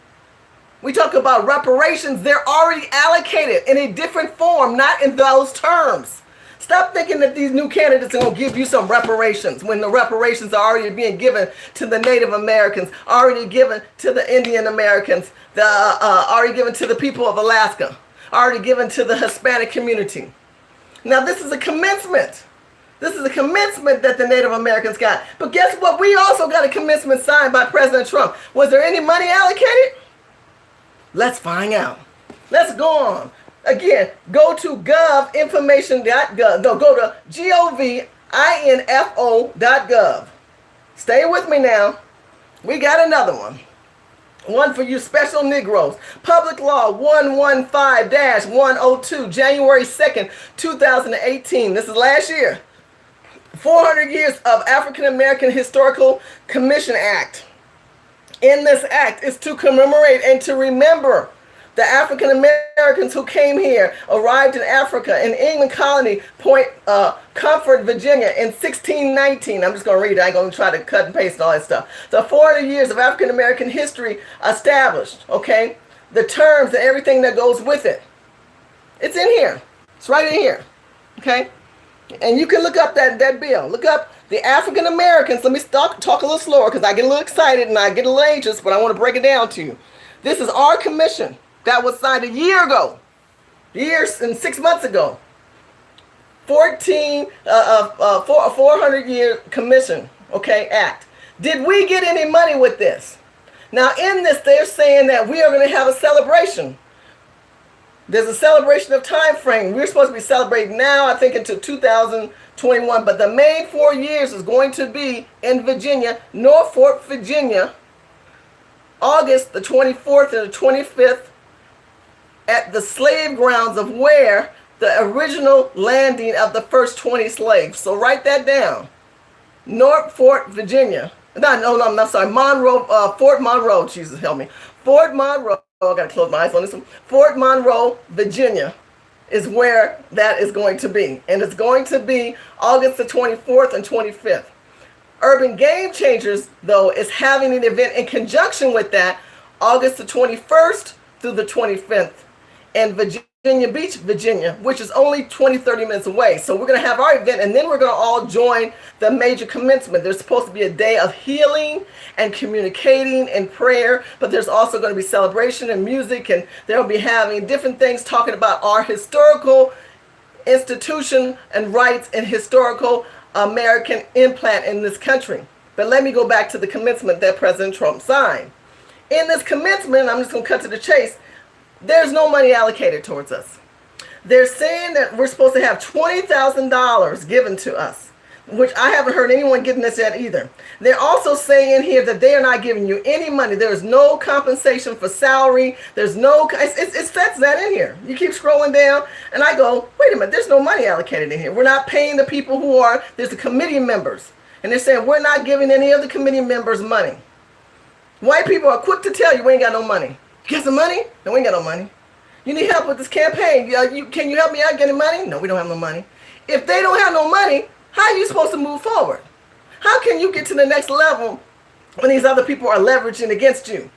We talk about reparations, they're already allocated in a different form, not in those terms. Stop thinking that these new candidates are going to give you some reparations when the reparations are already being given to the Native Americans, already given to the Indian Americans, already given to the people of Alaska, already given to the Hispanic community. Now this is a commencement. This is a commencement that the Native Americans got. But guess what? We also got a commencement signed by President Trump. Was there any money allocated? Let's find out. Let's go on. Again, go to govinformation.gov. No, go to govinfo.gov. Stay with me now. We got another one. One for you special Negroes. Public Law 115-102, January 2nd, 2018. This is last year. 400 years of African American Historical Commission Act. In this act is to commemorate and to remember the African Americans who came here, arrived in Africa, in England colony, Point Comfort, Virginia, in 1619. I'm just going to read it. I ain't going to try to cut and paste all that stuff. The 400 years of African American history established, okay? The terms and everything that goes with it. It's in here. It's right in here, okay? And you can look up that bill. Look up the African Americans. Let me talk a little slower because I get a little excited and I get a little anxious, but I want to break it down to you. This is our commission that was signed a year ago, years and 6 months ago. 400-year commission, okay, act. Did we get any money with this? Now in this, they're saying that we are going to have a celebration. There's a celebration of time frame. We're supposed to be celebrating now, I think, until 2021. But the main 4 years is going to be in Virginia, Norfolk, Virginia, August the 24th and the 25th, at the slave grounds of where the original landing of the first 20 slaves. So write that down. Norfolk, Virginia. I'm sorry. Monroe, Fort Monroe. Jesus help me. Fort Monroe. I got to close my eyes on this one. Fort Monroe, Virginia is where that is going to be. And it's going to be August the 24th and 25th. Urban Game Changers, though, is having an event in conjunction with that, August the 21st through the 25th in Virginia Beach, Virginia, which is only 20-30 minutes away. So we're going to have our event, and then we're going to all join the major commencement. There's supposed to be a day of healing and communicating and prayer, but there's also going to be celebration and music, and they'll be having different things talking about our historical institution and rights and historical American implant in this country. But let me go back to the commencement that President Trump signed. In this commencement, I'm just going to cut to the chase, there's no money allocated towards us. They're saying that we're supposed to have $20,000 given to us, which I haven't heard anyone getting this yet either. They're also saying here that they are not giving you any money. There is no compensation for salary. There's no, it says that in here. You keep scrolling down and I go, wait a minute, there's no money allocated in here. We're not paying the people who are, there's the committee members. And they're saying we're not giving any of the committee members money. White people are quick to tell you we ain't got no money. You got some money? No, we ain't got no money. You need help with this campaign. Can you help me out getting money? No, we don't have no money. If they don't have no money, how are you supposed to move forward? How can you get to the next level when these other people are leveraging against you?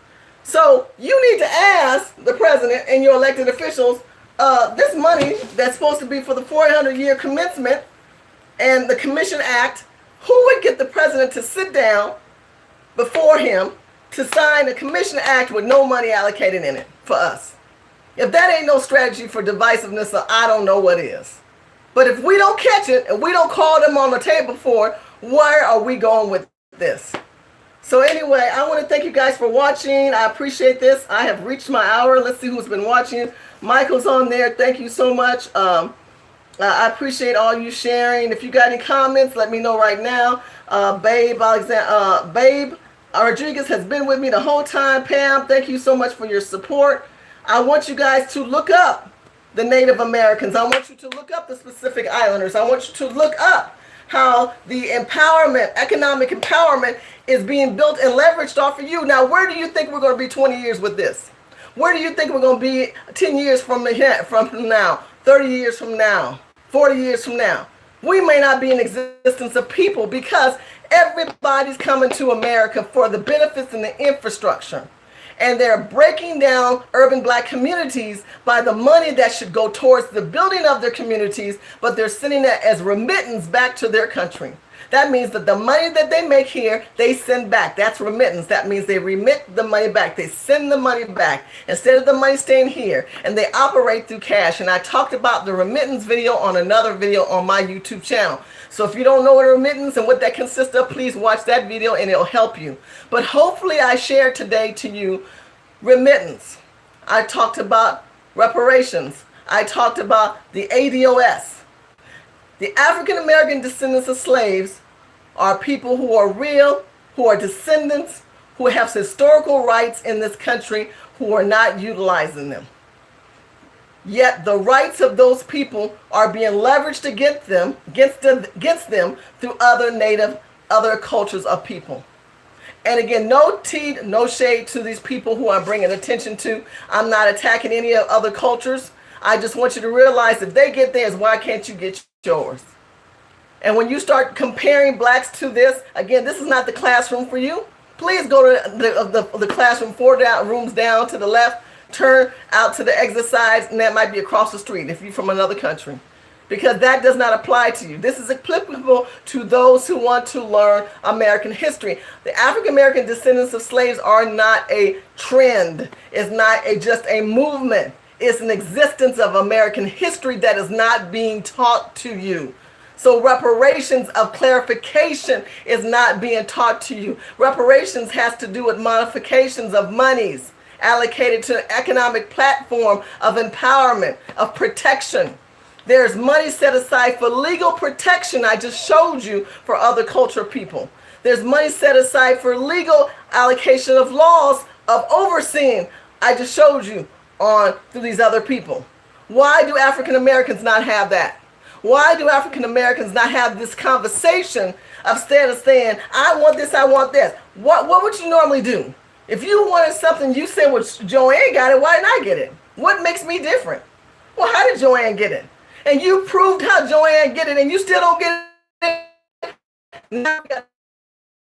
So you need to ask the president and your elected officials, this money that's supposed to be for the 400-year commencement and the Commission Act, who would get the president to sit down before him to sign a Commission Act with no money allocated in it for us? If that ain't no strategy for divisiveness, I don't know what is. But if we don't catch it and we don't call them on the table for it, where are we going with this? So anyway, I want to thank you guys for watching. I appreciate this. I have reached my hour. Let's see who's been watching. Michael's on there. Thank you so much. I appreciate all you sharing. If you got any comments, let me know right now. Babe Rodriguez has been with me the whole time. Pam, thank you so much for your support. I want you guys to look up the Native Americans. I want you to look up the Pacific Islanders. I want you to look up how the empowerment, economic empowerment, is being built and leveraged off of you. Now, where do you think we're going to be 20 years with this? Where do you think we're going to be 10 years from now, 30 years from now, 40 years from now? We may not be in existence of people because everybody's coming to America for the benefits and the infrastructure. And they're breaking down urban black communities by the money that should go towards the building of their communities, but they're sending it as remittance back to their country. That means that the money that they make here, they send back. That's remittance. That means they remit the money back. They send the money back instead of the money staying here, and they operate through cash. And I talked about the remittance video on another video on my YouTube channel. So if you don't know what a remittance and what that consists of, please watch that video and it'll help you. But hopefully I shared today to you remittance. I talked about reparations. I talked about the ADOS. The African American descendants of slaves are people who are real, who are descendants, who have historical rights in this country, who are not utilizing them. Yet the rights of those people are being leveraged against them through other cultures of people. And again, no tea, no shade to these people who I'm bringing attention to. I'm not attacking any of other cultures. I just want you to realize if they get theirs, why can't you get yours? And when you start comparing blacks to this, again, this is not the classroom for you. Please go to the classroom 4 rooms down to the left, turn out to the exit sides, and that might be across the street if you're from another country. Because that does not apply to you. This is applicable to those who want to learn American history. The African American descendants of slaves are not a trend. It's not just a movement. It's an existence of American history that is not being taught to you. So reparations of clarification is not being taught to you. Reparations has to do with modifications of monies allocated to an economic platform of empowerment, of protection. There's money set aside for legal protection, I just showed you, for other cultural people. There's money set aside for legal allocation of laws of overseeing, I just showed you, through these other people. Why do African Americans not have that? Why do African Americans not have this conversation instead of saying, I want this, I want this? What would you normally do? If you wanted something, you said, well, Joanne got it, why didn't I get it? What makes me different? Well, how did Joanne get it? And you proved how Joanne get it, and you still don't get it. Now you got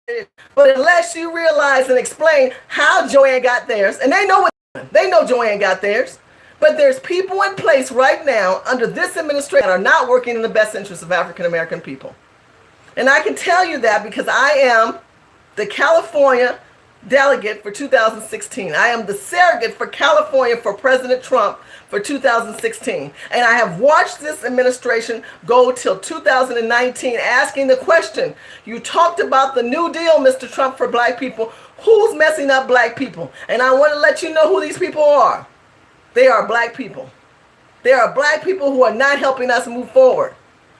it. But unless you realize and explain how Joanne got theirs, and they know Joanne got theirs, but there's people in place right now under this administration that are not working in the best interest of African American people. And I can tell you that because I am the California delegate for 2016. I am the surrogate for California for President Trump for 2016. And I have watched this administration go till 2019 asking the question, you talked about the New Deal, Mr. Trump, for black people. Who's messing up black people? And I want to let you know who these people are. They are black people. They are black people who are not helping us move forward.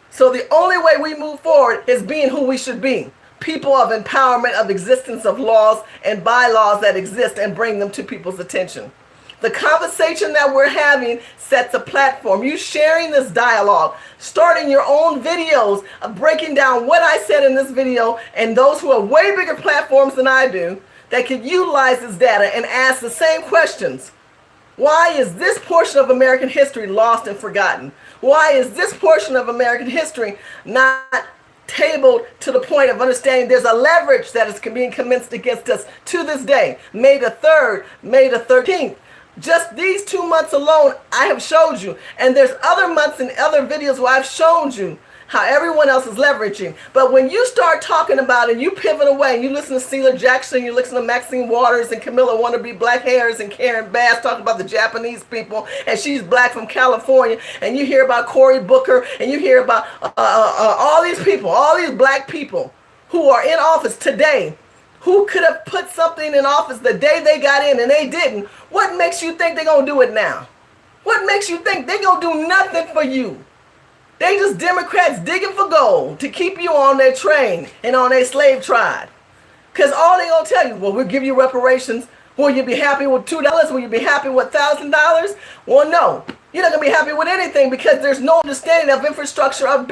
So the only way we move forward is being who we should be. People of empowerment, of existence of laws and bylaws that exist and bring them to people's attention. The conversation that we're having sets a platform. You sharing this dialogue, starting your own videos of breaking down what I said in this video, and those who have way bigger platforms than I do that can utilize this data and ask the same questions. Why is this portion of American history lost and forgotten? Why is this portion of American history not tabled to the point of understanding there's a leverage that is being commenced against us to this day. May the 3rd, May the 13th. Just these 2 months alone, I have showed you. And there's other months and other videos where I've shown you how everyone else is leveraging. But when you start talking about it, you pivot away, and you listen to Celia Jackson, you listen to Maxine Waters and Camilla Wannabe Black Hairs and Karen Bass talking about the Japanese people, and she's black from California, and you hear about Cory Booker, and you hear about all these people, all these black people who are in office today, who could have put something in office the day they got in and they didn't. What makes you think they're going to do it now? What makes you think they're going to do nothing for you? They just Democrats digging for gold to keep you on their train and on their slave trade. Because all they going to tell you, well, we'll give you reparations. Will you be happy with $2? Will you be happy with $1,000? Well, no. You're not going to be happy with anything because there's no understanding of infrastructure of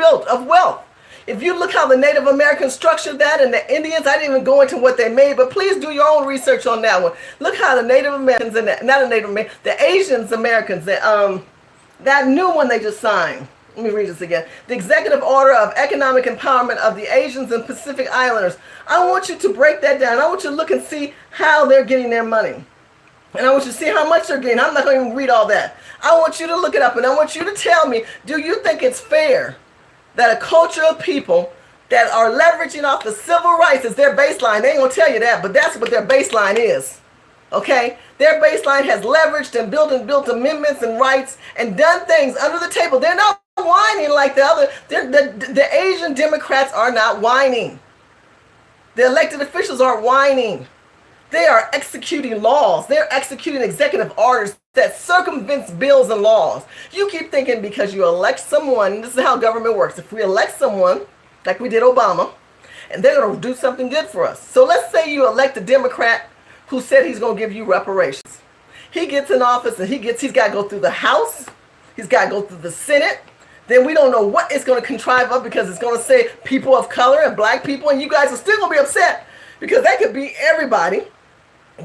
wealth. If you look how the Native Americans structured that and the Indians, I didn't even go into what they made, but please do your own research on that one. Look how the Native Americans and the Asians Americans, that new one they just signed. Let me read this again. The Executive Order of Economic Empowerment of the Asians and Pacific Islanders. I want you to break that down. I want you to look and see how they're getting their money. And I want you to see how much they're getting. I'm not going to even read all that. I want you to look it up, and I want you to tell me, do you think it's fair that a culture of people that are leveraging off the civil rights is their baseline? They ain't going to tell you that, but that's what their baseline is. Okay? Their baseline has leveraged and built amendments and rights and done things under the table. They're not whining like the other. The Asian Democrats are not whining. The elected officials aren't whining. They are executing laws. They're executing executive orders that circumvents bills and laws. You keep thinking because you elect someone, this is how government works. If we elect someone, like we did Obama, and they're going to do something good for us. So let's say you elect a Democrat who said he's going to give you reparations. He gets in office and he's got to go through the House. He's got to go through the Senate. Then we don't know what it's going to contrive up because it's going to say people of color and black people, and you guys are still going to be upset because that could be everybody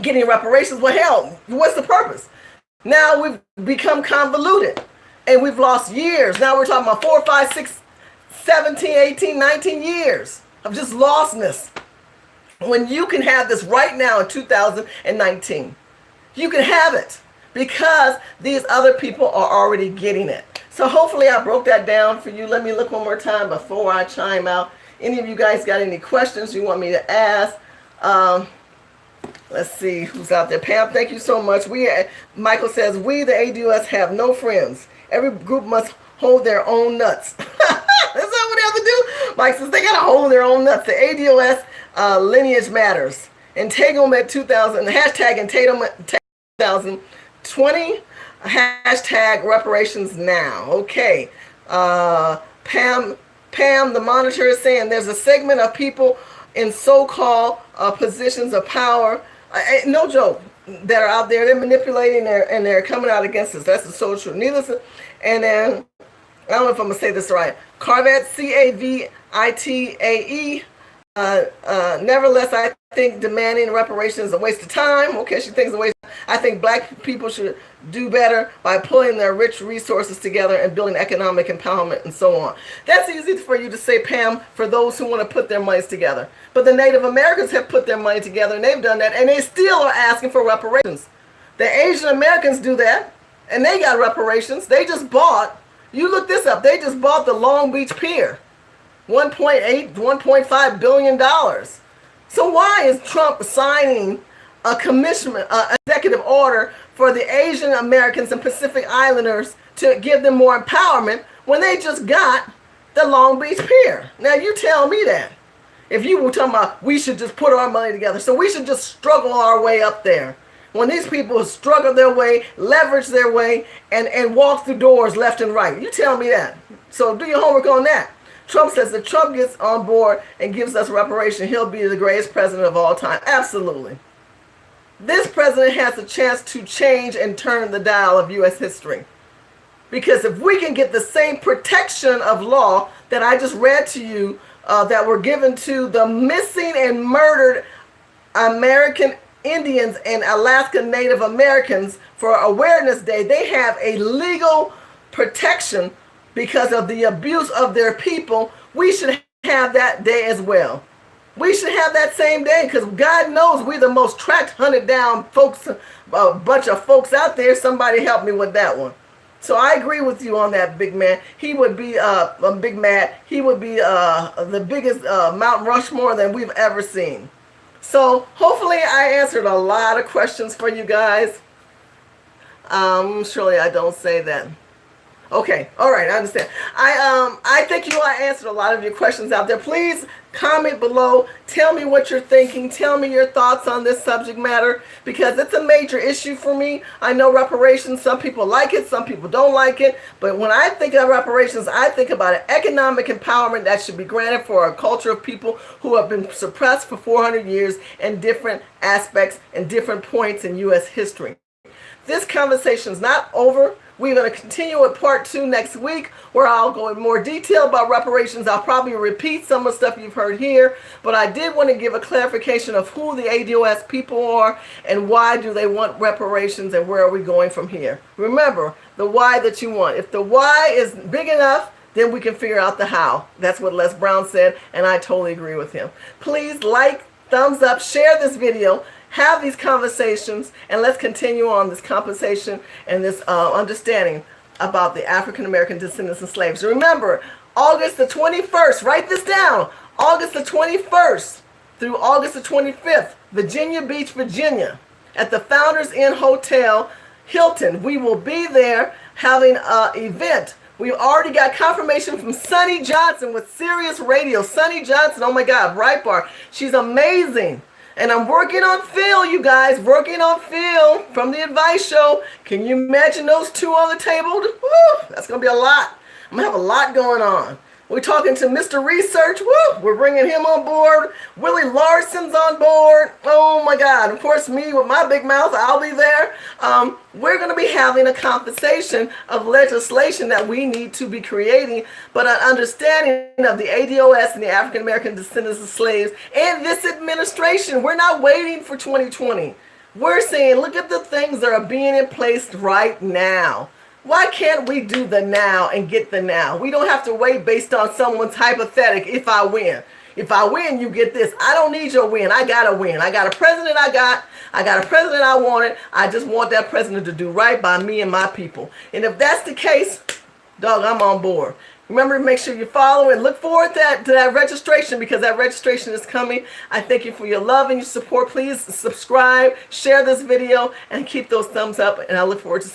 getting reparations. Well, hell, what's the purpose? Now we've become convoluted and we've lost years. Now we're talking about 4, 5, 6, 17, 18, 19 years of just lostness. When you can have this right now in 2019, you can have it because these other people are already getting it. So hopefully I broke that down for you. Let me look one more time before I chime out. Any of you guys got any questions you want me to ask? Let's see who's out there. Pam, thank you so much. Michael says, we, the ADOS, have no friends. Every group must hold their own nuts. That's not what they have to do. Mike says they got to hold their own nuts. The ADOS lineage matters. Entanglement 2000, hashtag entanglement 2020, hashtag reparations now. Okay. Pam, the monitor is saying there's a segment of people in so-called positions of power, no joke, that are out there. They're manipulating and they're coming out against us. That's so true. Needless, and then I don't know if I'm gonna say this right. Carvet, Cavitae. Nevertheless, I think demanding reparations is a waste of time. Okay, she thinks it's a waste. I think black people should do better by pulling their rich resources together and building economic empowerment and so on. That's easy for you to say, Pam, for those who want to put their monies together. But the Native Americans have put their money together and they've done that, and they still are asking for reparations. The Asian Americans do that and they got reparations. They just bought, you look this up, they just bought the Long Beach Pier. $1.5 billion. So why is Trump signing a executive order for the Asian Americans and Pacific Islanders to give them more empowerment when they just got the Long Beach Pier? Now you tell me that. If you were talking about we should just put our money together, so we should just struggle our way up there. When these people struggle their way, leverage their way, and walk through doors left and right. You tell me that. So do your homework on that. Trump says if Trump gets on board and gives us reparation, he'll be the greatest president of all time. Absolutely. This president has a chance to change and turn the dial of U.S. history. Because if we can get the same protection of law that I just read to you, that were given to the missing and murdered American Indians and Alaska Native Americans for Awareness Day, they have a legal protection because of the abuse of their people. We should have that day as well. We should have that same day because God knows we're the most tracked, hunted down folks, a bunch of folks out there. Somebody help me with that one. So I agree with you on that, big man. He would be a big man. He would be the biggest Mount Rushmore than we've ever seen. So hopefully I answered a lot of questions for you guys. Surely I don't say that. Okay, all right, I understand. I think I answered a lot of your questions out there. Please comment below. Tell me what you're thinking. Tell me your thoughts on this subject matter because it's a major issue for me. I know reparations, some people like it, some people don't like it. But when I think of reparations, I think about an economic empowerment that should be granted for a culture of people who have been suppressed for 400 years in different aspects and different points in U.S. history. This conversation is not over. We're going to continue with part 2 next week where I'll go in more detail about reparations. I'll probably repeat some of the stuff you've heard here, but I did want to give a clarification of who the ADOS people are and why do they want reparations and where are we going from here. Remember, the why that you want. If the why is big enough, then we can figure out the how. That's what Les Brown said, and I totally agree with him. Please like, thumbs up, share this video. Have these conversations and let's continue on this conversation and this understanding about the African American descendants of slaves. Remember, August the 21st, write this down, August the 21st through August the 25th, Virginia Beach, Virginia, at the Founders Inn Hotel, Hilton. We will be there having an event. We've already got confirmation from Sunny Johnson with Sirius Radio. Sunny Johnson, oh my God, Breitbart. She's amazing. And I'm working on Phil, you guys, working on Phil from the Advice Show. Can you imagine those two on the table? Woo, that's going to be a lot. I'm going to have a lot going on. We're talking to Mr. Research. Woo, we're bringing him on board. Willie Larson's on board. Oh, my God. Of course, me with my big mouth, I'll be there. We're going to be having a conversation of legislation that we need to be creating, but an understanding of the ADOS and the African American descendants of slaves and this administration. We're not waiting for 2020. We're saying, look at the things that are being in place right now. Why can't we do the now and get the now? We don't have to wait based on someone's hypothetical. If I win. If I win, you get this. I don't need your win. I got to win. I got a president I got a president I wanted. I just want that president to do right by me and my people. And if that's the case, dog, I'm on board. Remember to make sure you follow and look forward to that registration because that registration is coming. I thank you for your love and your support. Please subscribe, share this video, and keep those thumbs up. And I look forward to